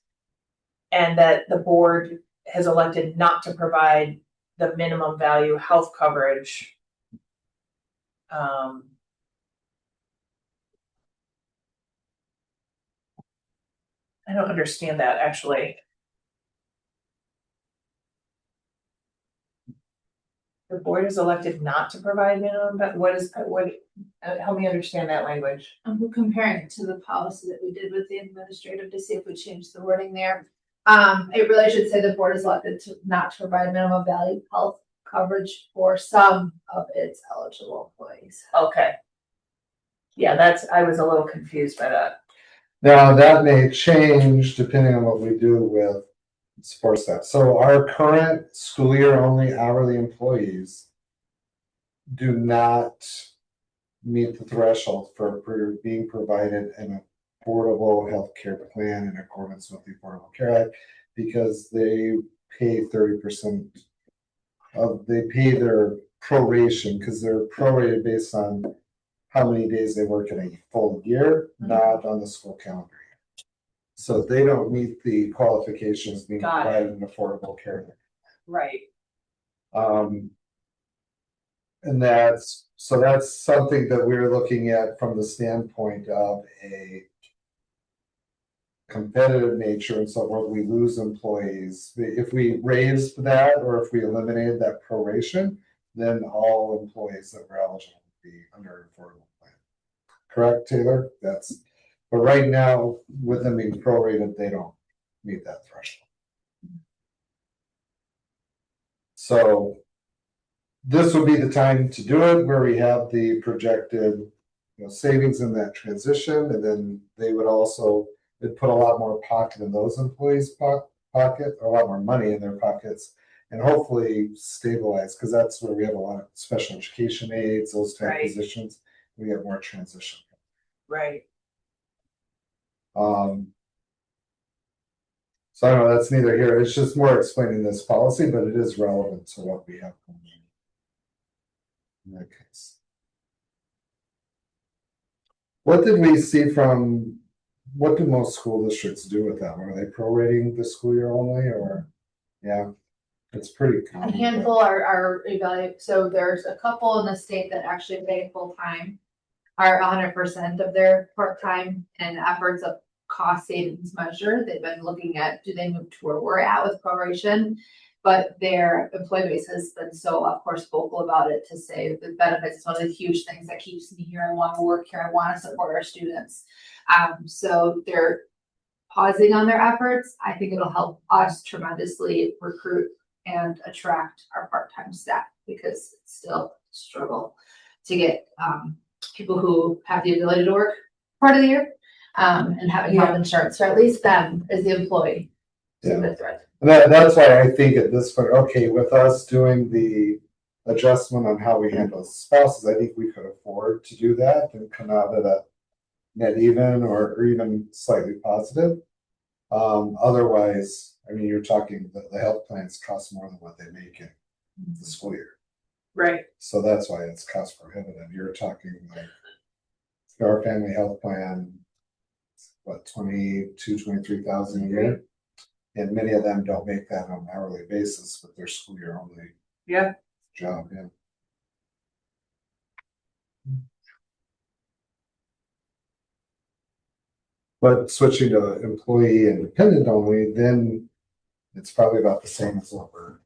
and that the board has elected not to provide the minimum value health coverage. I don't understand that, actually. The board has elected not to provide minimum, but help me understand that language. I'm comparing it to the policy that we did with the administrative to see if we changed the wording there. It really should say the board is elected to not to provide minimum value health coverage for some of its eligible employees. Okay. Yeah, I was a little confused by that. Now, that may change depending on what we do with support staff. So our current school year only hourly employees do not meet the threshold for being provided an affordable healthcare plan in accordance with the Affordable Care Act, because they pay 30% they pay their proration, because they're prorated based on how many days they work in a full year, not on the school calendar year. So they don't meet the qualifications being Got it. provided in affordable care. Right. And that's something that we're looking at from the standpoint of a competitive nature, and so forth. We lose employees. If we raised that, or if we eliminated that proration, then all employees that were eligible would be under an affordable plan. Correct, Taylor? But right now, with them being prorated, they don't meet that threshold. So this would be the time to do it, where we have the projected savings in that transition, and then they would also put a lot more pocket in those employees' pocket, a lot more money in their pockets, and hopefully stabilize, because that's where we have a lot of special education aides, those type Right. positions. We have more transition. Right. So I don't know, that's neither here. It's just more explaining this policy, but it is relevant to what we have going on in that case. What did we see what do most school districts do with that? Are they prorating the school year only, or? Yeah, it's pretty A common. handful are evaluate, so there's a couple in the state that actually pay full-time, are 100% of their part-time, and efforts of cost savings measure. They've been looking at, do they move to where we're at with proration? But their employee base has been so, of course, vocal about it to say the benefits is one of the huge things that keeps me here. I want to work here. I want to support our students. So they're pausing on their efforts, I think it'll help us tremendously recruit and attract our part-time staff, because it's still a struggle to get, people who have the ability to work part of the year, and having health insurance, or at least them as the employee. Yeah. That's right. And that's why I think at this point, okay, with us doing the adjustment on how we handle spouses, I think we could afford to do that and come out at a net even or even slightly positive. Otherwise, I mean, you're talking the health plans cost more than what they make in the school year. Right. So that's why it's cost prohibitive. You're talking like our family health plan, what, 23,000 a year? And many of them don't make that on an hourly basis with their school year only Yeah. job, yeah. But switching to employee and dependent only, then it's probably about the same as what we're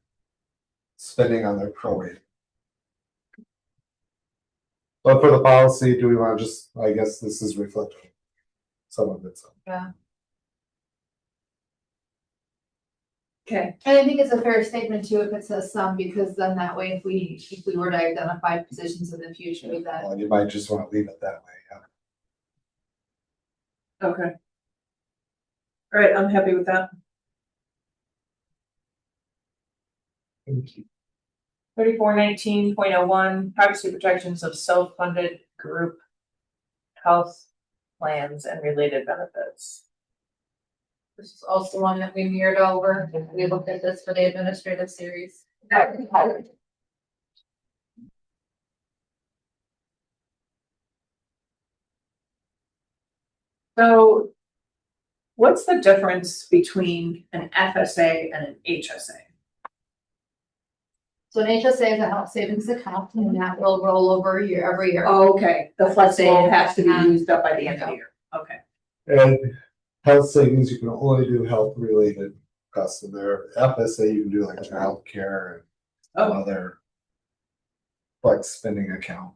spending on their prorate. But for the policy, do we want to just, I guess this is reflecting some of it. Yeah. Okay. And I think it's a fair statement too, if it says some, because then that way, if we were to identify positions in the future that. Well, you might just want to leave it that way, yeah. Okay. All right, I'm happy with that. 3419.01, privacy protections of self-funded group health plans and related benefits. This is also one that we mirrored over. We looked at this for the administrative series. So what's the difference between an FSA and an HSA? So an HSA is a health savings account, and that will roll over every year. Oh, okay, the flexible Say, has to be used up by the end of the year. Okay. And health savings, you can only do health related costs in there. FSA, you can do like childcare and other flex spending account.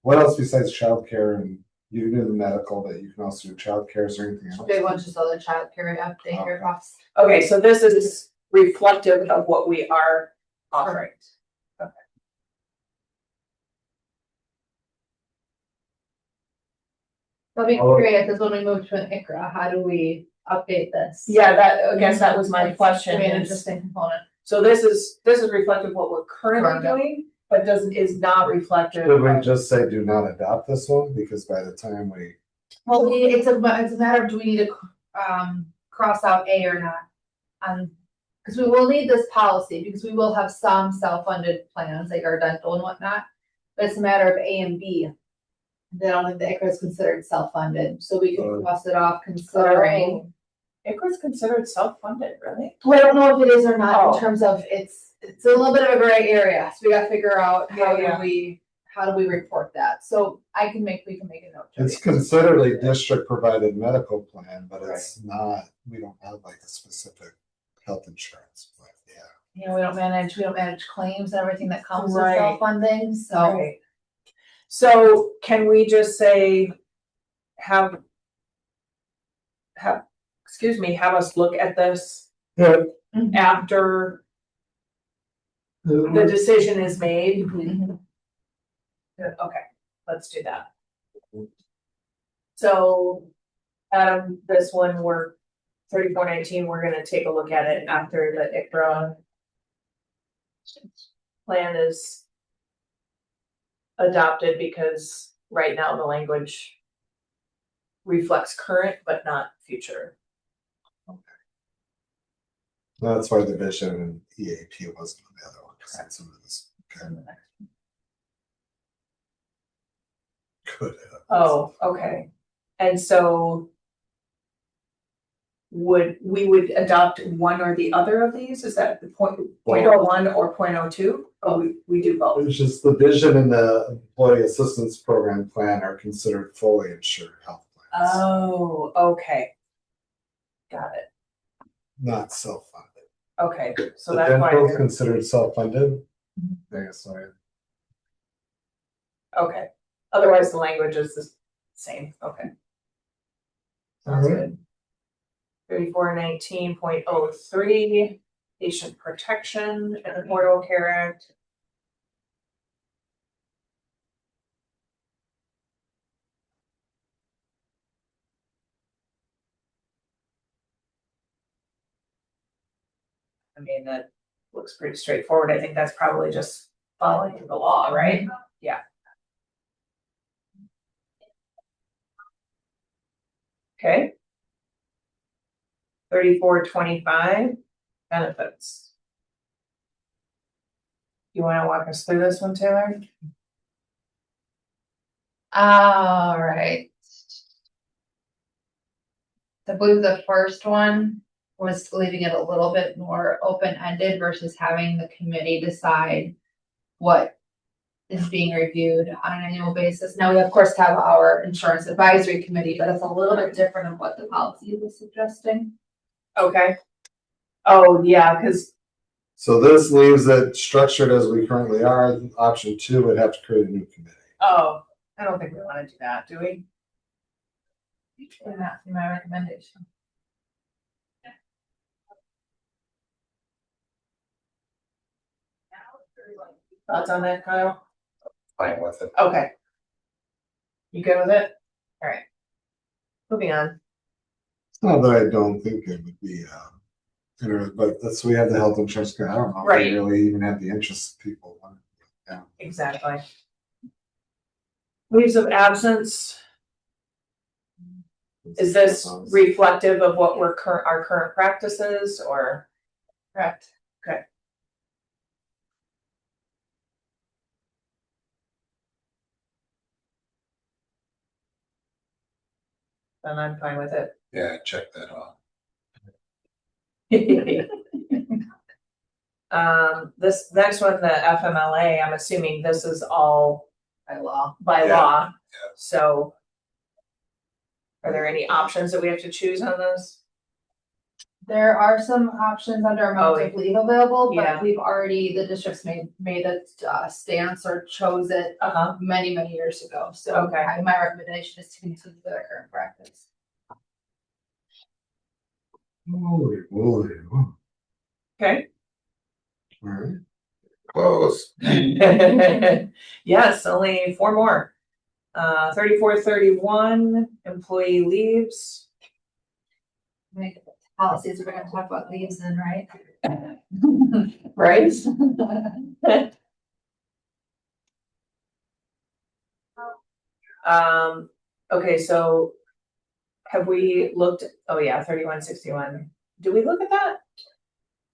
What else besides childcare? And you can do the medical, but you can also do childcare. Is there anything else? Big one, just other childcare, daycare costs. Okay, so this is reflective of what we are offering. Okay. I'll be curious, is when we move to an ICRA, how do we update this? Yeah, I guess that was my question. It's an is- interesting component. So this is reflective of what we're currently Correct. doing, but is not reflective. Should we of- just say do not adopt this one? Because by the time we, Well, it's a matter of, do we need to, cross out A or not? Because we will need this policy, because we will have some self-funded plans, like our dental and whatnot. But it's a matter of A and B. They don't think the ICRA is considered self-funded, so we can cross it off considering. ICRA's considered self-funded, really? Well, I don't know if it is or not, Oh. in terms of it's a little bit of a gray area, so we gotta figure out how Yeah. do we report that? So we can make a note. Jody. it's considered a district provided medical plan, but it's not, we don't have like a specific health insurance plan, yeah. You know, we don't manage claims and everything that comes with Right. self-funding, so. Right. So can we just say, have us look at this Yeah. after the decision is made? Mhm. Okay, let's do that. So, Adam, this one, we're 3419, we're gonna take a look at it after the ICRA plan is adopted, because right now the language reflects current but not future. That's why the vision and EAP wasn't on the other one, because that's some of this. Okay. Could have. Oh, okay. And so we would adopt one or the other of these? Is that the point, 0.01 or 0.02? Oh, we do both. It's just the vision and the employee assistance program plan are considered fully insured health plans, Oh, okay. Got it. not self-funded. Okay, so The that's dental is why, considered self-funded. Yeah, sorry. okay. Otherwise, the language is the same. Okay. Sounds Alright. good. 3419.03, patient protection and Affordable Care Act. I mean, that looks pretty straightforward. I think that's probably just following the law, right? Yeah. Okay. 3425, benefits. You wanna walk us through this one, Taylor? All right. I believe the first one was leaving it a little bit more open-ended versus having the committee decide what is being reviewed on an annual basis. Now, we of course have our insurance advisory committee, but it's a little bit different of what the policy was suggesting. Okay. Oh, yeah, cause, So this leaves it structured as we currently are. Option 2 would have to create a new committee. oh, I don't think we wanna do that, do we? And that's my recommendation. Thoughts on that, Kyle? Fine with it. Okay. You good with it? Alright. Moving on. It's not that I don't think it would be, but that's, we have the health insurance, I don't know if Right. we really even have the interest people. Exactly. Leaves of absence, is this reflective of what we're our current practices or? Correct. Okay. Then I'm fine with it. Yeah, check that off. This next one, the FMLA, I'm assuming this is all By law. by Yeah. law, so. Are there any options that we have to choose on this? There are some options under amount of leave available, Yeah. but we've already, the district's made a stance or chose it Uh-huh, many years ago. So Okay. my recommendation is to continue with our current practice. Holy moly. okay. Alright. Close. Yes, only 4 more. 3431, employee leaves. Make policies, we're gonna talk about leaves then, right? Right? Okay, so have we looked, oh yeah, 3161. Did we look at that?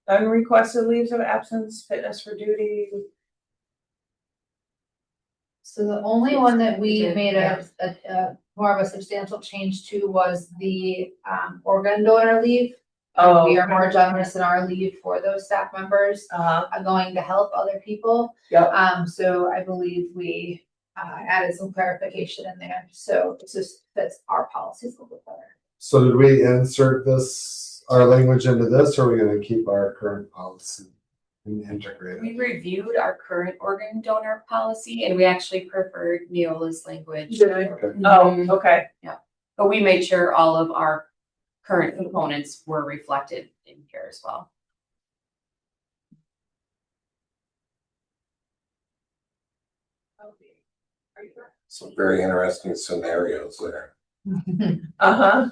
Unrequested leaves of absence, fitness for duty. So the only one that we did, made a more of a substantial change to was the organ donor leave. Oh, We are more generous in our leave for those staff members going to help other people. Yep. So I believe we added some clarification in there, so it's just, that's our policies a little bit better. So did we insert this, our language into this, or are we gonna keep our current policy and integrate We it? reviewed our current organ donor policy and we actually preferred Neola's language. Did we? Okay. Oh, okay. But we made sure all of our current components were reflected in here as well. Some very interesting scenarios there. Uh-huh.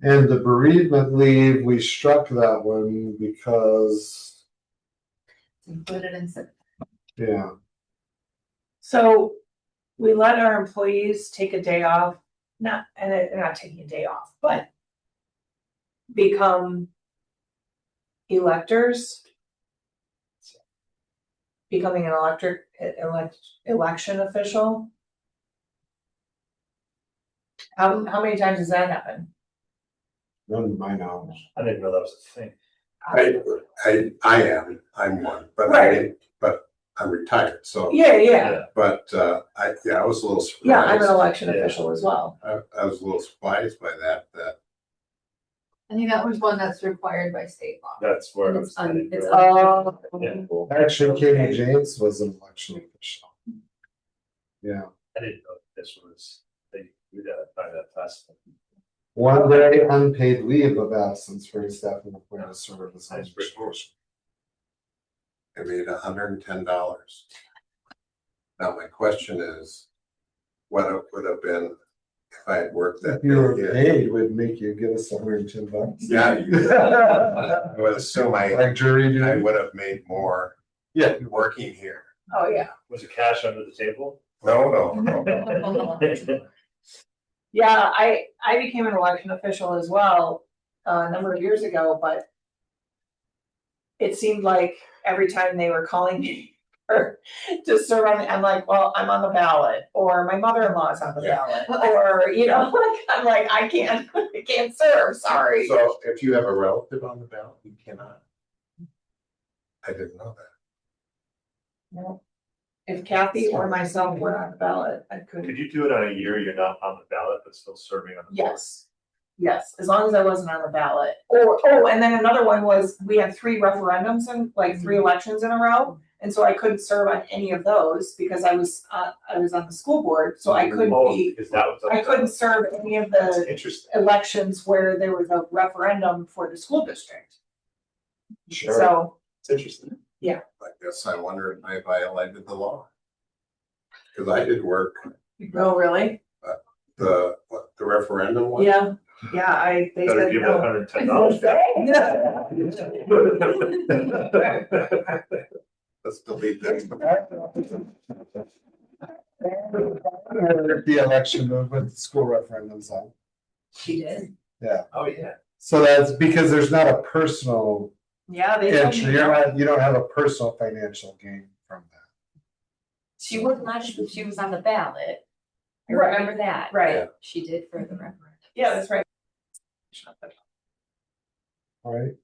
And the bereavement leave, we struck that one because, It's included in some. yeah, So we let our employees take a day off, not, and they're not taking a day off, but become electors. Becoming an election official. How many times does that happen? none of my knowledge. I didn't know that was a thing. I'm one, but Right. I'm retired, so, Yeah. but, I was a little surprised. Yeah, I'm an election Yeah. official as well. I was a little surprised by that, I think that was one that's required by state law. That's where And I it's was. un- heading it's earlier. Oh. Yeah. Actually, Katie James was an election official. Yeah, I didn't know this was, they, we got find that fascinating. 1 day unpaid leave of absence for a staff and point of service. That's pretty cool. I made $110. Now, my question is, what it would have been if I had worked that If you were day? paid, would make you give us $110. Yeah, I would assume Like jury I duty. would have made more Yeah. working here. Oh, yeah. Was it cash under the table? No. Yeah, I became an election official as well, a number of years ago, but it seemed like every time they were calling me to serve on, I'm like, well, I'm on the ballot, or my mother-in-law's on the Yeah. ballot, or, you know, I'm like, I can't serve, sorry. So if you have a relative on the ballot, you cannot. I didn't know that. No. If Kathy or myself were on the ballot, I Could could, you do it on a year you're not on the ballot, but still serving on the board? yes. Yes, as long as I wasn't on the ballot. Or, oh, and then another one was, we had 3 referendums and like 3 elections in a row. And so I couldn't serve on any of those because I was on the school board, so I couldn't Oh, be, because that was. I couldn't serve any of That's the interesting. elections where there was a referendum for the school district. Sure. So, It's interesting. I guess I wonder if I violated the law. Cause I did work, oh, really? the referendum one. Yeah, they Better said give that no. $110 back. Let's delete that. The election movement, school referendums on. She did. Oh, yeah. So that's because there's not a personal Yeah, they told entry, me no. you don't have a personal financial gain from that. She was not, she was on the ballot. I Right. remember that. Right, She did for the referendum. yeah, that's right. All right.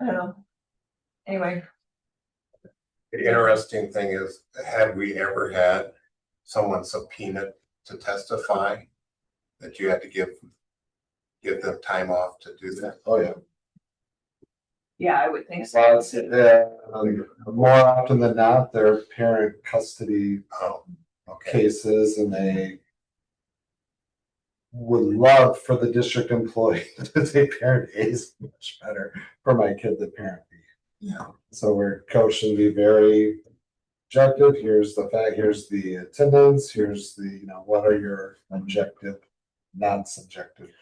I don't know. Anyway, The interesting thing is, have we ever had someone subpoenaed to testify that you had to give them time off to do that? Oh, yeah. yeah, I would think so. Well, it's, more often than not, they're parent custody Oh, okay. cases, and they would love for the district employee to say parent A is much better for my kid than parent B. Yeah. So we're coached to be very objective. Here's the fact, here's the attendance, here's the, what are your objective, non-subjective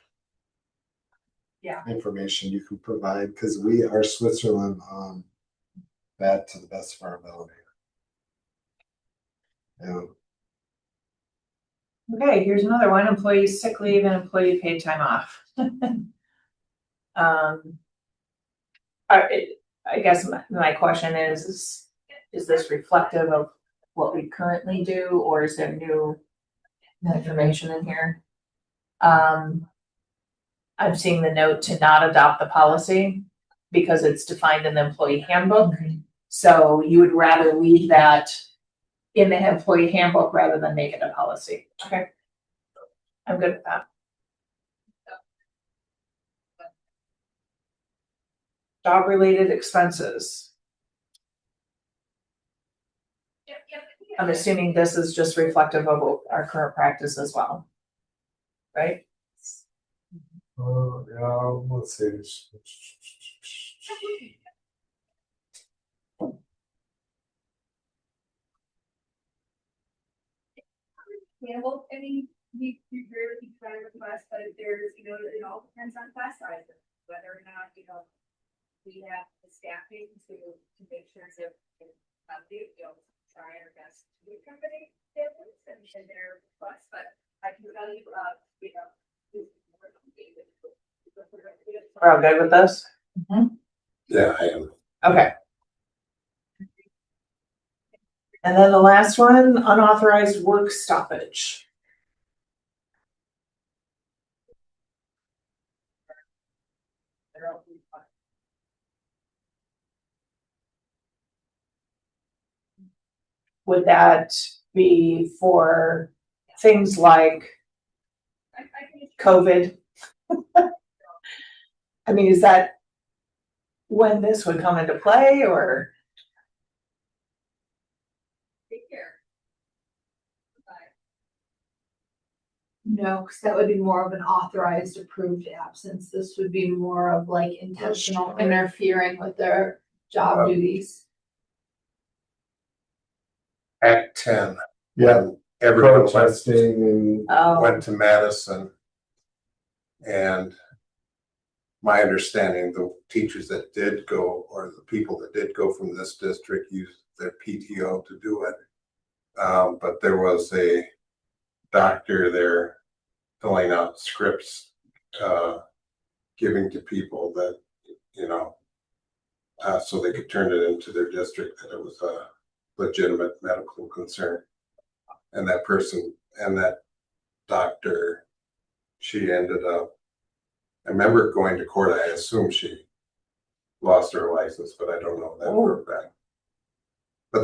information you can provide, because we are Switzerland on that to the best of our ability. Yeah. Okay, here's another one, employee sick leave and employee paid time off. I guess my question is this reflective of what we currently do, or is there new information in here? I'm seeing the note to not adopt the policy because it's defined in the employee handbook. So you would rather leave that in the employee handbook rather than make it a policy. Okay. I'm good with that. Job-related expenses. I'm assuming this is just reflective of our current practice as well. Right? Yeah, let's see. Yeah, well, I mean, we rarely keep track of class, but if there's, it all depends on class size, whether or not, we have the staffing to make sure that, try our best to accommodate families and their requests, but I can tell you, We're all good with this? Yeah, I am. Okay. And then the last one, unauthorized work stoppage. Would that be for things like COVID? I mean, is that when this would come into play, or? Take care. No, because that would be more of an authorized, approved absence. This would be more of like intentional interfering with their job duties. Act 10, Yeah, when everyone went, protesting and Oh, went to Madison. And my understanding, the teachers that did go, or the people that did go from this district used their PTO to do it. But there was a doctor there filling out scripts, giving to people that, you know, so they could turn it into their district, that it was a legitimate medical concern. And that person and that doctor, she ended up, I remember going to court, I assume she lost her license, but I don't know that for a fact. But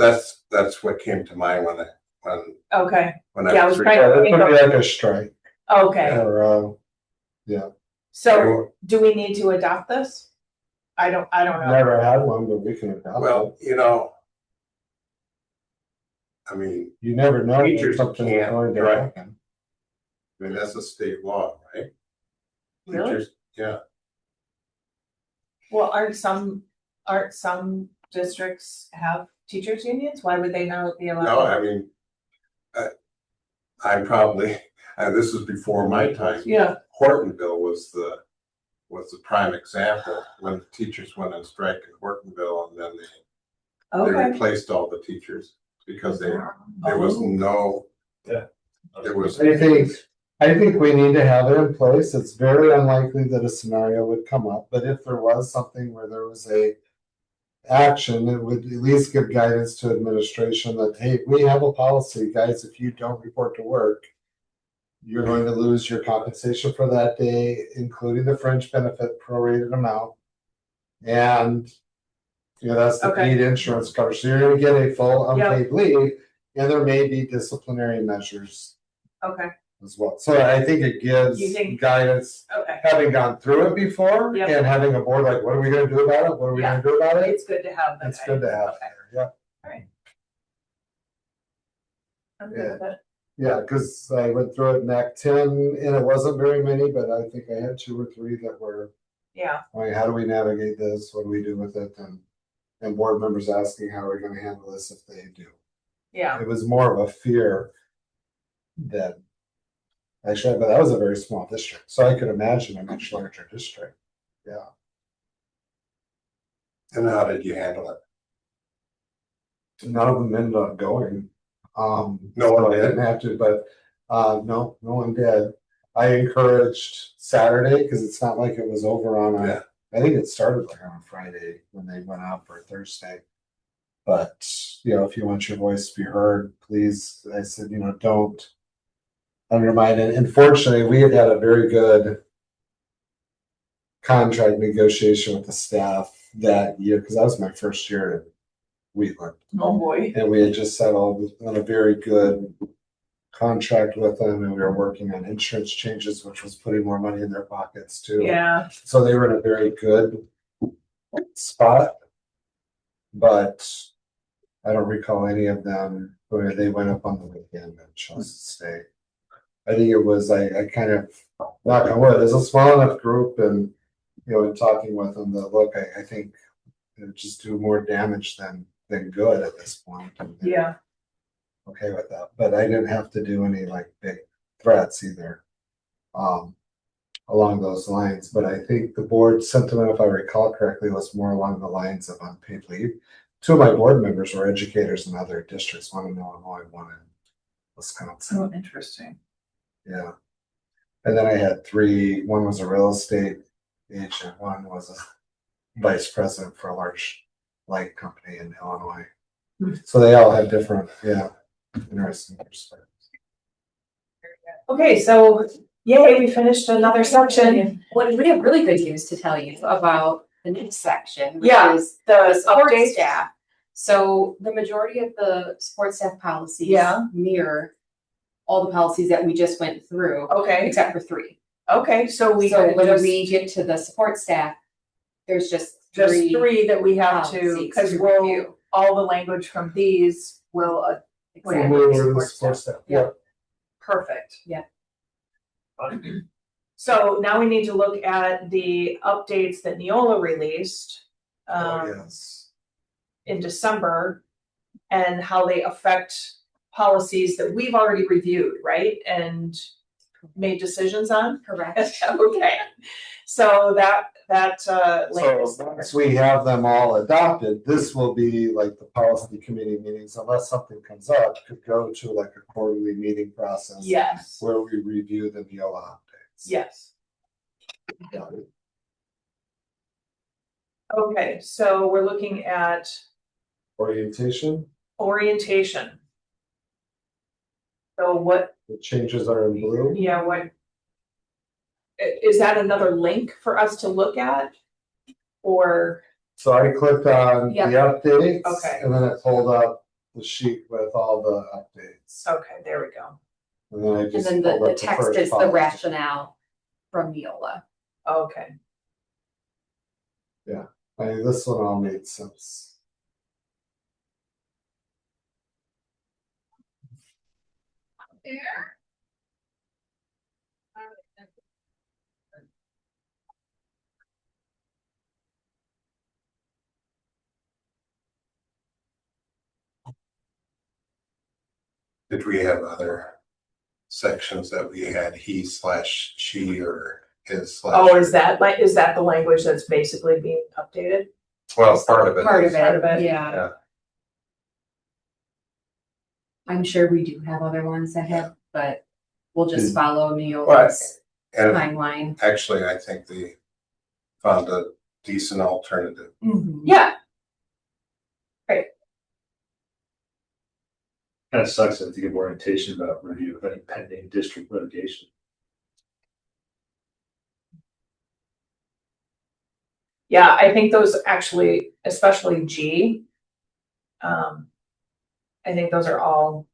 that's what came to mind when okay, I Yeah, I was was trying yeah, to that think could of, be like a strike okay, or, so do we need to adopt this? I don't know. never had one, but we can adopt it. well, you know, I mean, You never know when teachers something's can't going to drive. happen. that's a state law, right? Really? Teachers, yeah, Well, aren't some districts have teachers unions? Why would they not be allowed? no, I mean, I'm probably, this was before my time. Yeah, Hortonville was the prime example, when the teachers went on strike in Hortonville, and then they okay. replaced all the teachers because there was Oh. no, there was. I think we need to have it in place. It's very unlikely that a scenario would come up, but if there was something where there was a action, it would at least give guidance to administration that, hey, we have a policy, guys, if you don't report to work, you're going to lose your compensation for that day, including the fringe benefit prorated amount. And, you know, that's the Okay. paid insurance cover. So you're gonna get a full Yep. unpaid leave, and there may be disciplinary measures Okay, as well. So I think it gives You think- guidance, okay. having gone through it before, Yep. and having a board like, what are we gonna do about it? What are we gonna do about it? It's good to have that. It's good to have, Okay. yeah. I'm good with it. Yeah, because I went through it in Act 10, and it wasn't very many, but I think I had 2 or 3 that were, Yeah, like, how do we navigate this? What do we do with it? And board members asking, how are we gonna handle this if they do? yeah, It was more of a fear that, actually, but that was a very small district, so I could imagine a much larger district, yeah. And how did you handle it? None of them ended up going. No one so I did? didn't have to, but, no one did. I encouraged Saturday, cause it's not like it was over on Yeah. I think it started like on a Friday when they went out for Thursday. But, you know, if you want your voice to be heard, please, I said, you know, don't undermine it. Unfortunately, we had a very good contract negotiation with the staff that year, because that was my first year in Wheatland. oh boy. And we had just settled on a very good contract with them, and we were working on insurance changes, which was putting more money in their pockets too. Yeah, So they were in a very good spot. But I don't recall any of them where they went up on the weekend and chose to stay. I think it was, I kind of, knock on wood, it's a small enough group, and, you know, in talking with them, that look, I think it would just do more damage than good at this point. And they're yeah, okay with that, but I didn't have to do any like big threats either. Along those lines, but I think the board sentiment, if I recall correctly, was more along the lines of unpaid leave. 2 of my board members were educators in other districts, one in Illinois, one in Wisconsin. so interesting. Yeah. And then I had 3, one was a real estate agent, one was a vice president for a large light company in Illinois. So they all had different, interesting perspectives. Okay, so yay, we finished another section. Well, we have really good news to tell you about the next section, which Yeah, is the support update. staff. So the majority of the support staff policies Yeah. mirror all the policies that we just went through, Okay, except for 3. okay, so we So can when just, we get to the support staff, there's just just 3 3 that we have to, policies because to we'll, review. all the language from these will, Exactly. We'll move over to the Support support staff. staff. Yeah. perfect. Yeah. So now we need to look at the updates that Neola released. Oh, yes. In December and how they affect policies that we've already reviewed, right? And made decisions on. Correct. Okay, so that link is So there. once we have them all adopted, this will be like the policy committee meetings, unless something comes up, could go to like a quarterly meeting process. Yes, Where we review the Neola updates. yes. Got it. Okay, so we're looking at Orientation, orientation. So what, the changes are in blue. yeah, what? Is that another link for us to look at? Or, So I clicked on the Yep. updates. Okay. And then it pulled up the sheet with all the updates. okay, there we go. And then I And just then pulled the up the text first is the policy. rationale from Neola. Okay, I mean, this one all made sense. There. Did we have other sections that we had he/she or his/? oh, is that the language that's basically being updated? Well, part of it. Part is. of Part of it. it, yeah. Yeah. I'm sure we do have other ones that have, but we'll just follow Well, Neola's And timeline. actually, I think they found a decent alternative. Yeah, Kind of sucks to give orientation about review of any pending district litigation. yeah, I think those actually, especially G. I think those are all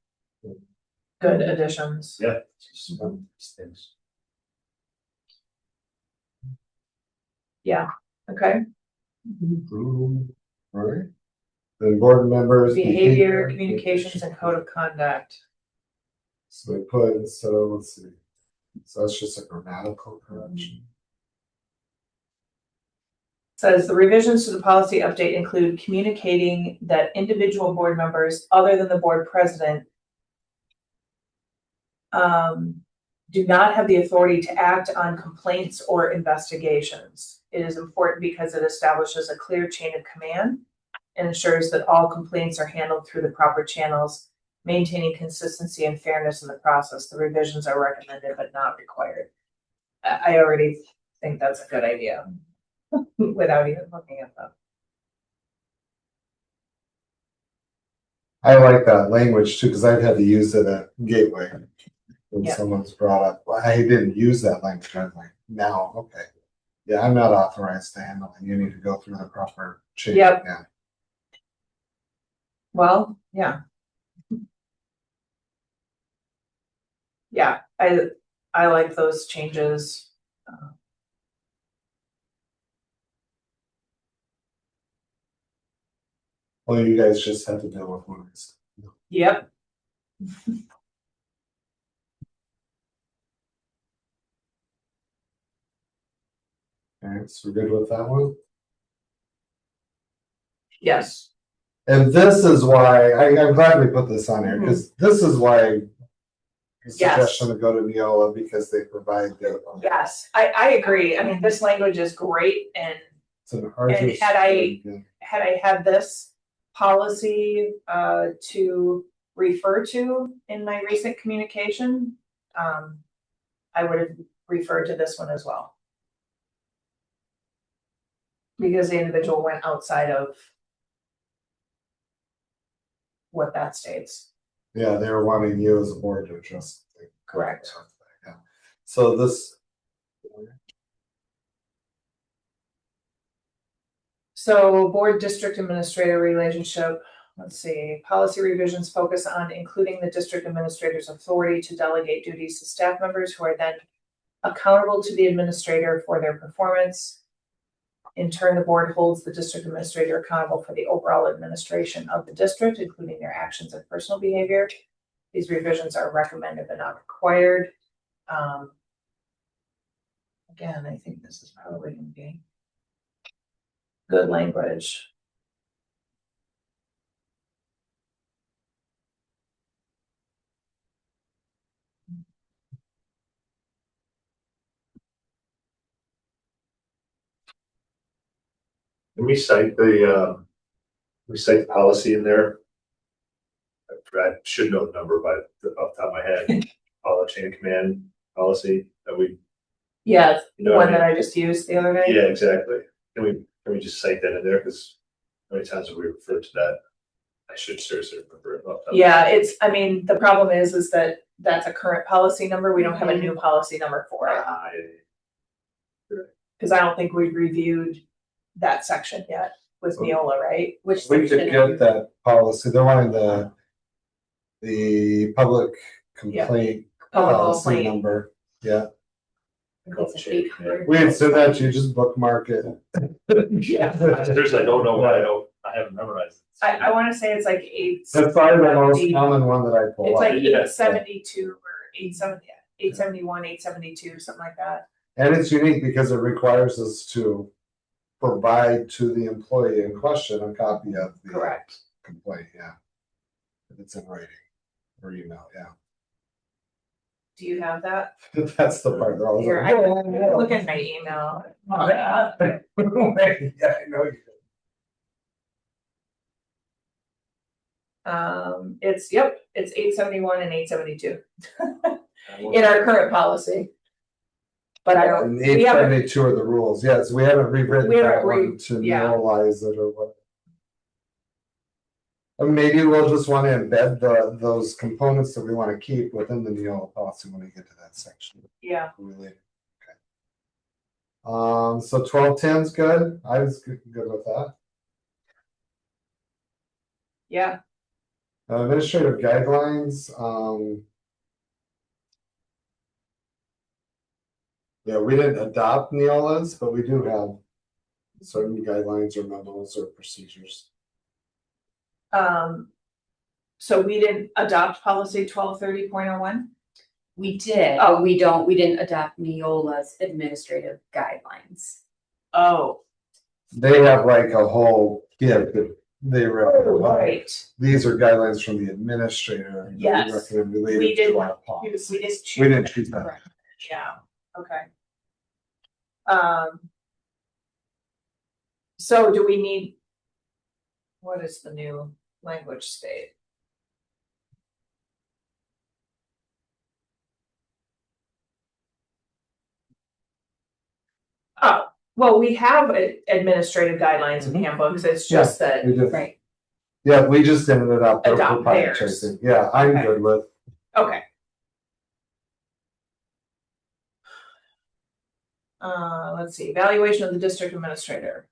good additions. Yeah. It's just one of these things. Yeah, okay. Alright. Then board members. Behavior, communications, and code of conduct. So we put, so let's see. So that's just a grammatical correction. Says the revisions to the policy update include communicating that individual board members other than the board president do not have the authority to act on complaints or investigations. It is important because it establishes a clear chain of command and ensures that all complaints are handled through the proper channels, maintaining consistency and fairness in the process. The revisions are recommended but not required. I already think that's a good idea without even looking at them. I like that language too, because I've had to use it at Gateway. When Yeah. someone's brought up, well, I didn't use that language, I was like, now, okay. Yeah, I'm not authorized to handle it, you need to go through the proper chain. Yep. Yeah. Well, yeah. Yeah, I like those changes. Well, you guys just have to deal with words. Yep. Alright, so we're good with that one? Yes. And this is why, I'm glad we put this on here, because this is why the suggestion to go to Neola, because they provide the. Yes, I agree. I mean, this language is great, and It's an arduous. had I had this policy to refer to in my recent communication, I would have referred to this one as well. Because the individual went outside of what that states. Yeah, they were wanting you as a board to address. something. Correct. Yeah. So this. So board district administrator relationship, let's see, policy revisions focus on including the district administrator's authority to delegate duties to staff members who are then accountable to the administrator for their performance. In turn, the board holds the district administrator accountable for the overall administration of the district, including their actions and personal behavior. These revisions are recommended but not required. Again, I think this is probably gonna be good language. Can we cite the policy in there? I should know the number by, off the top of my head, all the chain of command policy that we, Yeah, you the know what one I that mean? I just used the other day. Yeah, exactly. Can we just cite that in there? Cause how many times have we referred to that? I should seriously remember it off the top of my Yeah, head. I mean, the problem is that that's a current policy number. We don't have a new policy number for it. Cause I don't think we've reviewed that section yet with Neola, right? Which We could section? get that policy, they're wanting the public complaint Public policy complaint. number, yeah. It's 800. We had said that, you just bookmark it. Yeah. Seriously, I don't know why I haven't memorized it. I wanna say it's like eight. That's probably the most common one that I pull It's up. like Yeah. 872 or 871, 872, something like that. And it's unique because it requires us to provide to the employee in question a copy of the Correct. complaint, yeah. If it's in writing or email, yeah. Do you have that? That's the part that I was Here, like. I look at my email. Yeah, I know you It's 871 and 872 in our current policy. But I don't, And we haven't, 872 are the rules, yes, we haven't rewritten We haven't that one to yeah. normalize it or what. And maybe we'll just want to embed those components that we want to keep within the Neola policy when we get to that section. yeah, Really, okay. So 1210's good, I was good with that. yeah, Administrative guidelines, yeah, we didn't adopt Neola's, but we do have certain guidelines or memos or procedures. so we didn't adopt policy 1230.01. We did, Oh. but we didn't adopt Neola's administrative guidelines. Oh, They have like a whole kit that they recommend. right. These are guidelines from the administrator. that we Yes. recommend We related didn't to our We policy. didn't choose. We didn't choose that. Correct. Yeah, okay. So do we need? What is the new language state? Oh, well, we have administrative guidelines and Mhm. handbooks, it's just that, We did. Right. Yeah, we just ended up. their Adopt proprietary theirs. thing. Yeah, I'm Okay. good with. okay. Let's see, evaluation of the district administrator.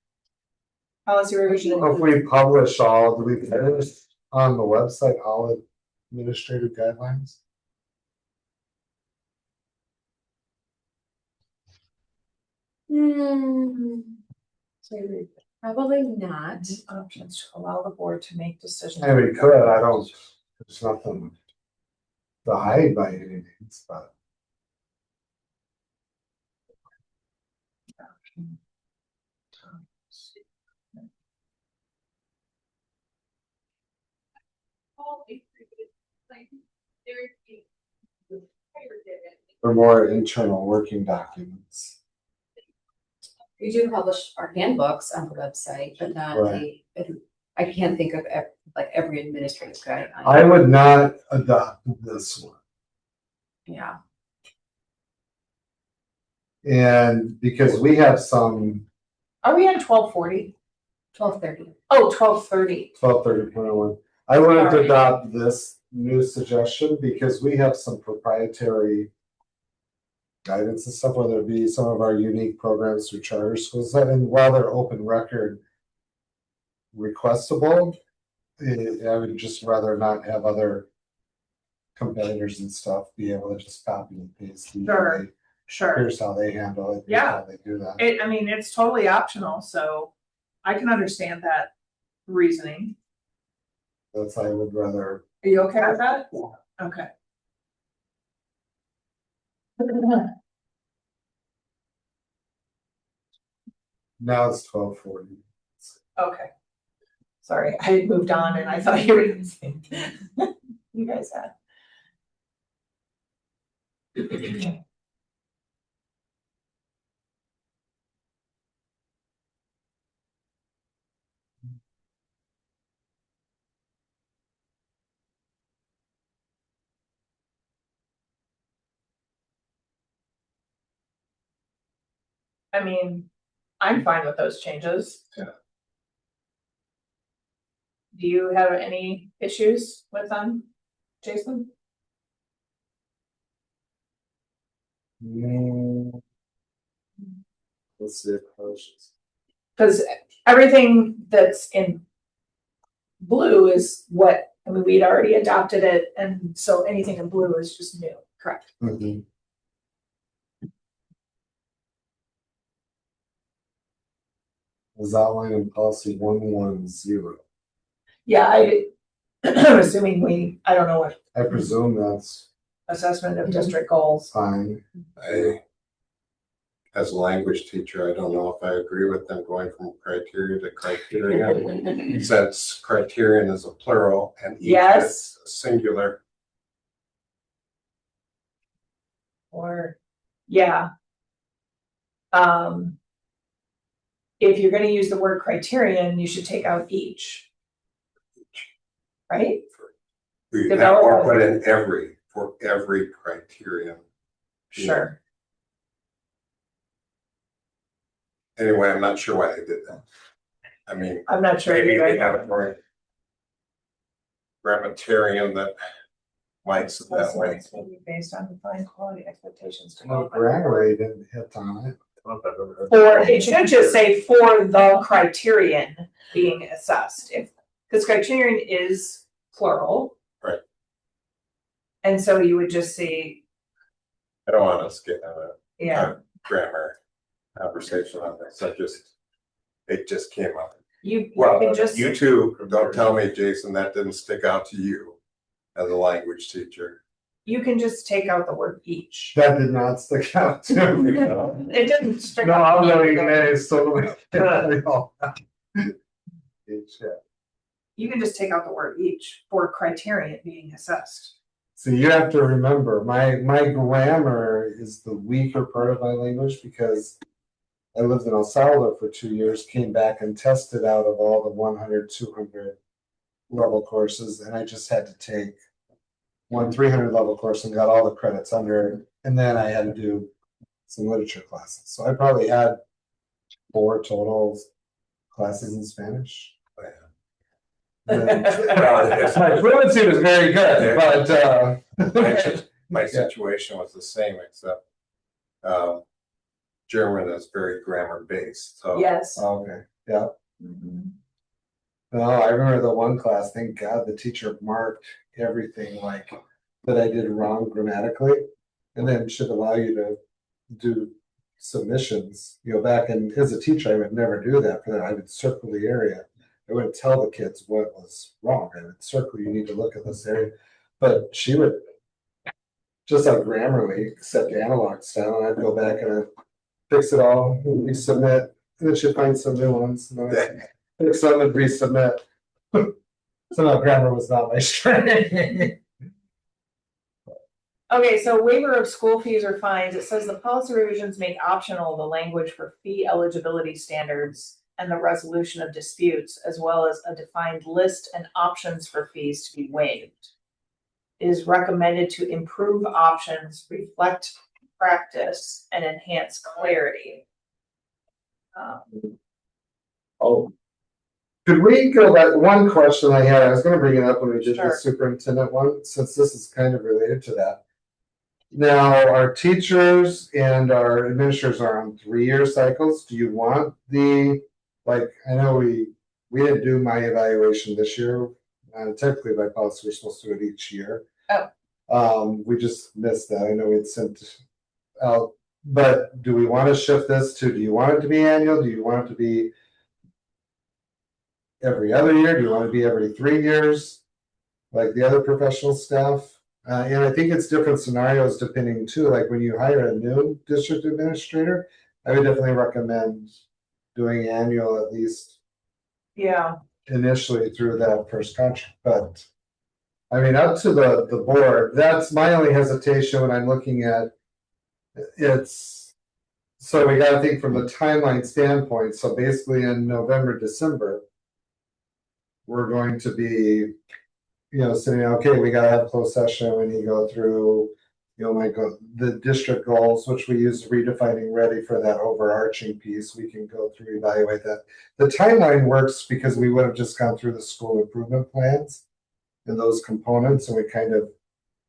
Policy revision. If we publish all, do we publish on the website all administrative guidelines? Probably not. Options to allow the board to make decisions. And we could, I don't, there's nothing to hide by any means, but. They're more internal working documents. We do publish our handbooks on the website, but not I can't think of every administrative guideline. I would not adopt this one. Yeah. And because we have some Are we on 1240? 1230. Oh, 1230. 1230.01. I wanted to Sorry. adopt this new suggestion because we have some proprietary guidance and stuff, whether it be some of our unique programs through charter schools, and while they're open record requestable, I would just rather not have other competitors and stuff be able to just copy and paste. Sure. Sure. Here's how they handle it. Here's Yeah. how they do that. I mean, it's totally optional, so I can understand that reasoning. That's, I would rather. Are you okay with that? Yeah. Okay. Now it's 12:40. Okay. Sorry, I had moved on and I thought you were gonna say. You guys had. I mean, I'm fine with those changes. Yeah. Do you have any issues with them, Jason? Let's see. Approaches. Cause everything that's in blue is what, I mean, we'd already adopted it, and so anything in blue is just new, correct? Mhm. Is outlined in policy 110. Yeah, I'm assuming I don't know what I presume that's assessment of district goals. fine. As a language teacher, I don't know if I agree with them going from criteria to criterion. Since criterion is a plural and each Yes. is singular. Or, yeah. If you're gonna use the word criterion, you should take out each. Right? Or put in for every criterion. Sure. Anyway, I'm not sure why they did that. I mean, I'm not sure. maybe they either. have a more grammarian that likes it that way. Assessments will be based on defined quality expectations to Well, go. grammar didn't hit on it. I don't know if I've ever heard Or it should just say for the criterion being assessed, because criterion is plural. Right. And so you would just see, I don't want us getting on yeah, a grammar conversation on this. It just came up. you Well, can just, you two, don't tell me, Jason, that didn't stick out to you as a language teacher. you can just take out the word each. That did not stick out to me. It didn't stick No, out. I'm really amazed. So You can just take out the word each for criterion being assessed. So you have to remember, my grammar is the weaker part of my language because I lived in El Salvador for 2 years, came back and tested out of all the 100, 200 level courses, and I just had to take one 300 level course and got all the credits under it. And then I had to do some literature classes. So I probably had 4 total classes in Spanish. My fluency was very good, but My situation was the same, except German is very grammar based, so. Yes. okay, yeah. Mhm. No, I remember the one class, thank God the teacher marked everything like that I did wrong grammatically. And then should allow you to do submissions, back, and as a teacher, I would never do that for that. I would circle the area. I wouldn't tell the kids what was wrong. I would circle, you need to look at this area. But she would, just like Grammarly, except analog style, and I'd go back and I'd fix it all, resubmit, and then she'd find some new ones. And I'd fix them and resubmit. Somehow grammar was not my strength. Okay, so waiver of school fees or fines, it says the policy revisions make optional the language for fee eligibility standards and the resolution of disputes, as well as a defined list and options for fees to be waived. It is recommended to improve options, reflect practice, and enhance clarity. Oh. Could we go back, one question I had, I was gonna bring it up when we did the Sure. superintendent one, since this is kind of related to that. Now, our teachers and our administrators are on 3-year cycles. Do you want I know we didn't do my evaluation this year. Technically by policy, we're supposed to do it each year. Oh. We just missed that. I know we'd sent out, but do we want to shift this do you want it to be annual? Do you want it to be every other year? Do you want it to be every 3 years? Like the other professional staff? And I think it's different scenarios depending too, like when you hire a new district administrator, I would definitely recommend doing annual at least Yeah, initially through that first contract, but. I mean, up to the board, that's my only hesitation when I'm looking at. It's, so we gotta think from the timeline standpoint, so basically in November, December. We're going to be, sitting, okay, we gotta have closed session, we need to go through. The district goals, which we use redefining ready for that overarching piece, we can go through, evaluate that. The timeline works because we would have just gone through the school improvement plans. And those components, and we kind of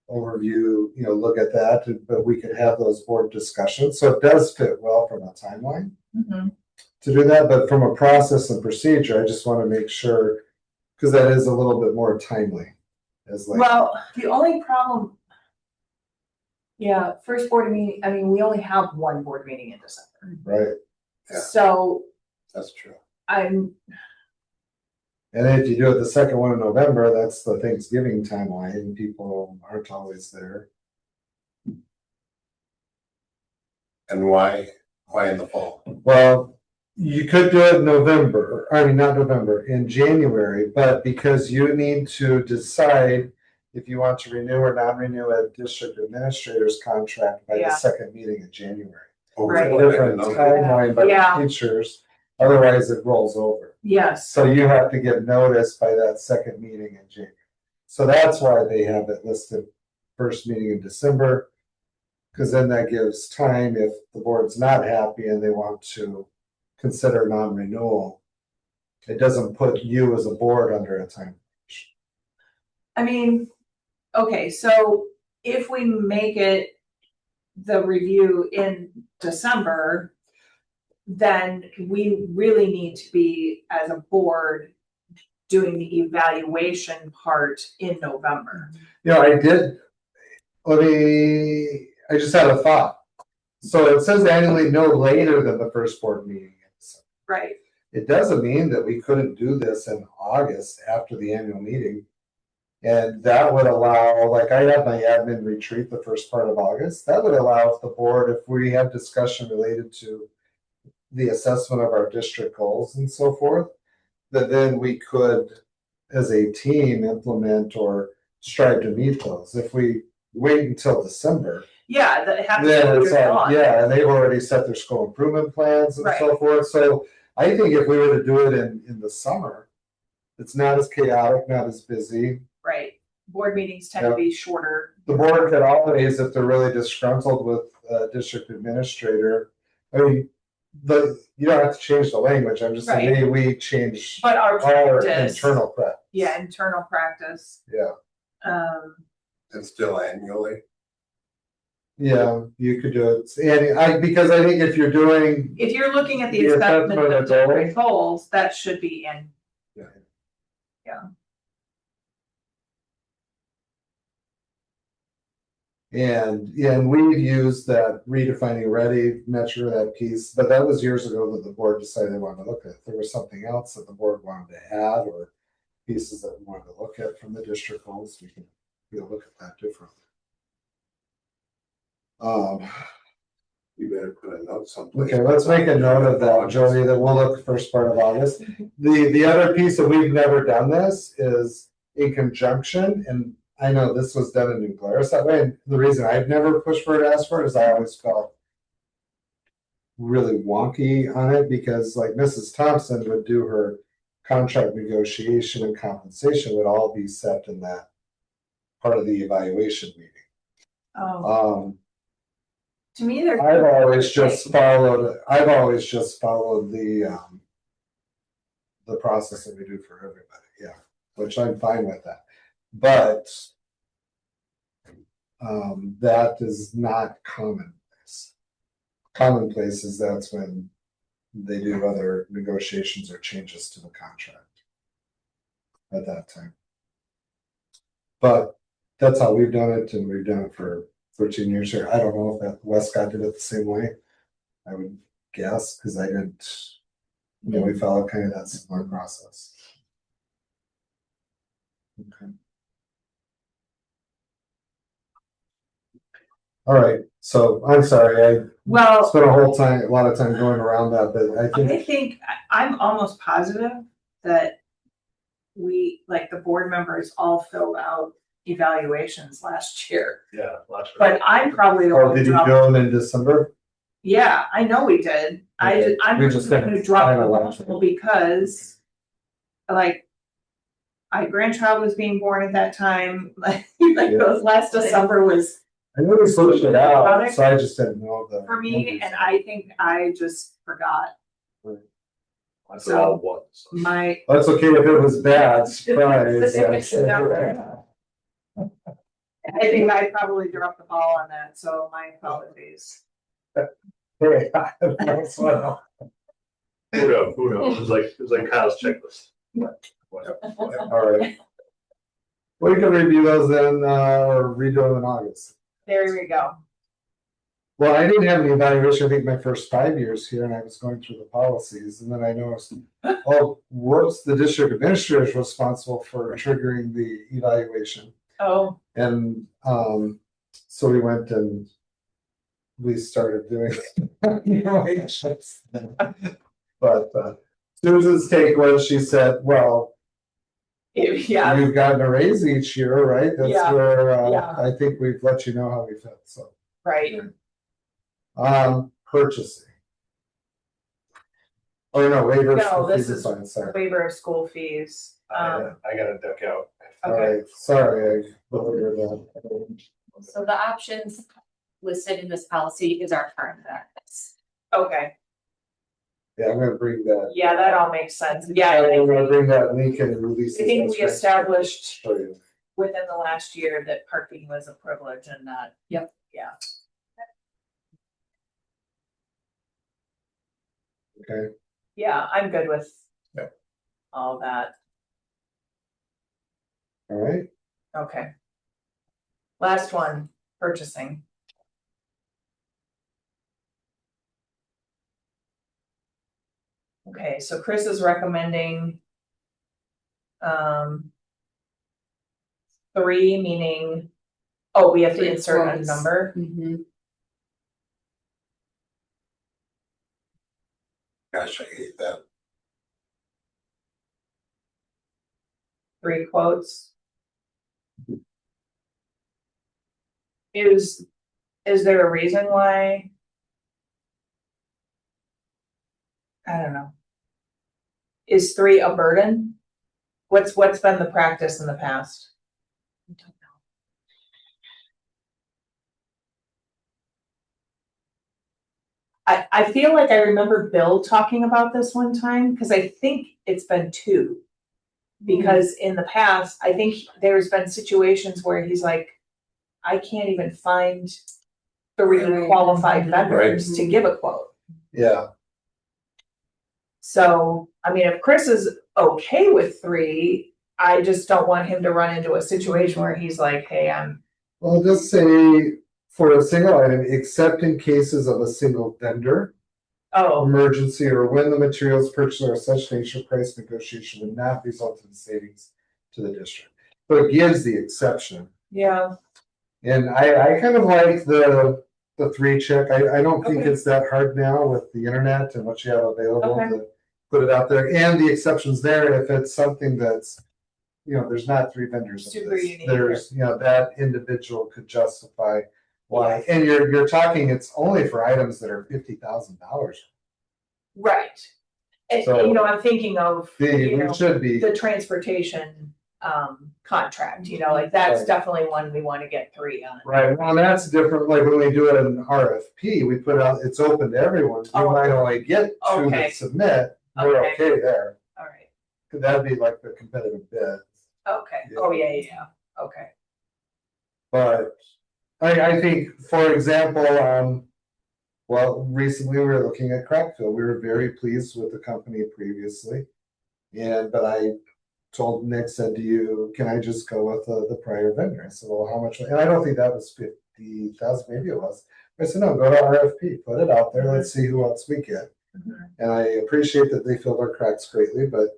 overview, look at that, but we could have those board discussions, so it does fit well from a timeline. mhm. To do that, but from a process and procedure, I just want to make sure, because that is a little bit more timely. As like, Well, the only problem. Yeah, first board meeting, I mean, we only have one board meeting in December, right, Yeah. so That's true. I'm, and if you do it the second one in November, that's the Thanksgiving timeline, and people aren't always there. And why in the fall? Well, you could do it in November, I mean, not November, in January, but because you need to decide if you want to renew or non-renew a district administrator's contract by the Yeah. second meeting in January. Right. It's a different timeline by Yeah. teachers, otherwise it rolls over. yes, So you have to get notice by that second meeting in January. So that's why they have it listed first meeting in December. Because then that gives time if the board's not happy and they want to consider non-renewal. It doesn't put you as a board under a time. I mean, okay, so if we make it the review in December, then we really need to be, as a board, doing the evaluation part in November. I did, I just had a thought. So it says annually no later than the first board meeting. Right. It doesn't mean that we couldn't do this in August after the annual meeting. And that would allow, like I have my admin retreat the first part of August, that would allow the board, if we have discussion related to the assessment of our district goals and so forth, that then we could, as a team, implement or strive to meet those. If we wait until December, Yeah, that happens then to it's drift like, on. yeah, and they've already set their school improvement plans and so forth. So I think if we were to do it in the summer, it's not as chaotic, not as busy. Right. Board meetings tend to be shorter. The board could always, if they're really disgruntled with a district administrator, I mean, you don't have to change the language. I'm just saying, Right. maybe we change But our our practice. internal practice. Yeah, internal practice. Yeah. And still annually. Yeah, you could do it. And because I think if you're doing, If you're looking at the The assessment assessment of of the district goals, that should be in. Yeah. Yeah. and we've used that redefining ready measure, that piece, but that was years ago that the board decided they wanted to look at. If there was something else that the board wanted to add or pieces that we wanted to look at from the district goals, we can look at that differently. You better put a note someplace. Okay, let's make a note of that, Jody, that we'll look first part of August. The other piece that we've never done this is in conjunction, and I know this was done in New Glarus that way, and the reason I've never pushed for it, asked for it, is I always felt really wonky on it, because like Mrs. Thompson would do her contract negotiation and compensation would all be set in that part of the evaluation meeting. Oh, to me, there's. I've always just followed the process that we do for everybody, yeah, which I'm fine with that. But that is not commonplace. Commonplace is that's when they do other negotiations or changes to the contract at that time. But that's how we've done it, and we've done it for 13 years here. I don't know if that Westcott did it the same way. I would guess, because I didn't, we followed kind of that similar process. Okay. All right, so I'm sorry, I Well, spent a lot of time going around that, but I think, I'm almost positive that we, like, the board members all filled out evaluations last year. Yeah. last year. But I'm probably the or one did who you dropped. do them in December? Yeah, I know we did. Okay, I'm we just just gonna didn't drop the finalize it. ball because, like, my grandchild was being born at that time, like Yeah. those last December was I knew we sorted it out, so I just didn't know the. for me, and I think I just forgot. That's all one. So. My, That's okay if it was bad, surprise. I think I probably dropped the ball on that, so my apologies. Hey, that's what- Who knows? It was like Kyle's checklist. All right. We can review those then, or redo them in August. There we go. Well, I didn't have any evaluation, I think my first 5 years here, and I was going through the policies, and then I noticed, oh, whoops, the district administrator is responsible for triggering the evaluation. Oh, And, so we went and we started doing evaluations. But, Susan's take was, she said, well, yeah, you've gotten a raise each year, right? That's Yeah. where, Yeah. I think we've let you know how we felt, so. right. Purchasing. Oh, no, waiver. No, this fees is fine, sorry. waiver of school fees. I gotta duck out. All Okay. right, sorry, I believe that. So the options listed in this policy is our current practice. Okay, Yeah, I'm gonna bring that. yeah, that all makes sense. Yeah, I'm gonna bring that link and release. I think we established Show you. within the last year that parking was a privilege and not. Yep. Yeah. Okay, Yeah, I'm good with. Yep. All that. all right, Okay. Last one, purchasing. Okay, so Chris is recommending. 3, meaning, oh, we have to 3 insert a quotes. number. Gosh, I hate that. 3 quotes. Is there a reason why? I don't know. Is 3 a burden? What's been the practice in the past? I feel like I remember Bill talking about this one time, because I think it's been 2. Because in the past, I think there's been situations where he's like, I can't even find 3 Right. qualified vendors to give a quote. yeah, So, I mean, if Chris is okay with 3, I just don't want him to run into a situation where he's like, hey, well, just say for a single item, except in cases of a single vendor, oh, emergency, or when the materials purchased are of such nature, price negotiation would not result in savings to the district. So it gives the exception. yeah, And I kind of like the 3 check. I don't think Okay. it's that hard now with the internet and what you have available Okay. to put it out there. And the exceptions there, if it's something that's, there's not 3 vendors of Super this. unique. There's, that individual could justify why. And you're talking, it's only for items that are $50,000. right. And, So- I'm thinking of, We should be. the transportation contract, like that's Right. definitely one we want to get 3 on. Right, well, that's different, like when we do it in RFP, we put out, it's open to everyone, we Oh. might only get 2 Okay. that submit, we're Okay. okay there. All right, That'd be like the competitive bid, okay, Yeah. oh, yeah, okay, but I think, for example, well, recently we were looking at Crackville, we were very pleased with the company previously. But I told Nick, said to you, can I just go with the prior vendor? I said, well, how much? And I don't think that was 50,000, maybe it was. I said, no, go to RFP, put it out there, let's see who else we get. Mhm. And I appreciate that they filled our cracks greatly, but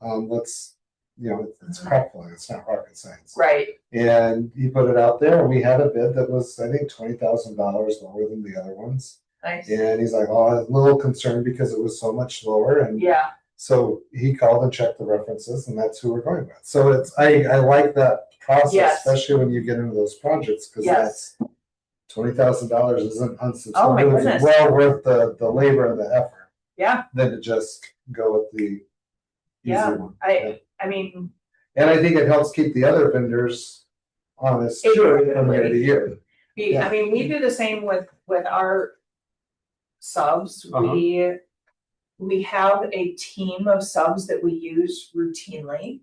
let's, it's Crackville, it's not rocket signs. Right, And he put it out there and we had a bid that was, I think, $20,000 lower than the other ones. nice, And he's like, oh, I was a little concerned because it was so much lower. And yeah, so he called and checked the references and that's who we're going with. So it's, I like that process, Yes. especially when you get into those projects, because yes, that's $20,000 isn't Oh, my unsubstantial. goodness. It's well worth the labor and the effort yeah, than to just go with the easy Yeah, one. Yeah. I mean, And I think it helps keep the other vendors honest too from year to year. I mean, we do the same with our subs. Uh-huh. We have a team of subs that we use routinely.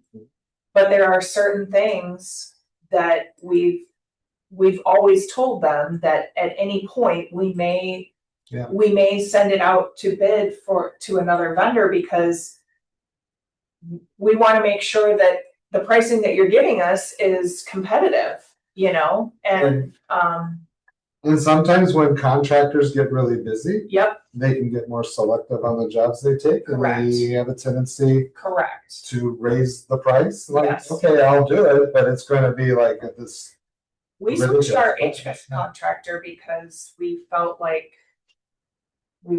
But there are certain things that we've always told them that at any point we may Yeah. send it out to bid to another vendor because we want to make sure that the pricing that you're giving us is competitive, you know, and And sometimes when contractors get really busy, yep, they can get more selective on the jobs they take. And Correct. they have a tendency correct. to raise the price. Like, Yes. okay, I'll do it, but it's going to be like at this. We switched our ridiculous HVAC price. contractor because we felt like we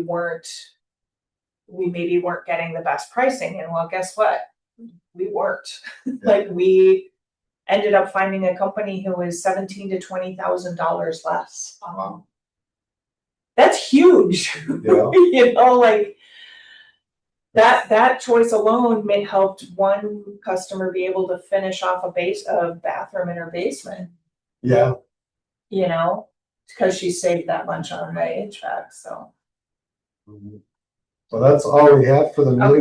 maybe weren't getting the best pricing, and well, guess what? We weren't. Like, we ended up finding a company who was $17,000 to $20,000 less. That's huge. Yeah. You know, like that choice alone may helped one customer be able to finish off a bathroom in her basement, Yeah. you know, because she saved that much on the HVAC, so. So that's all we have for the meeting Okay.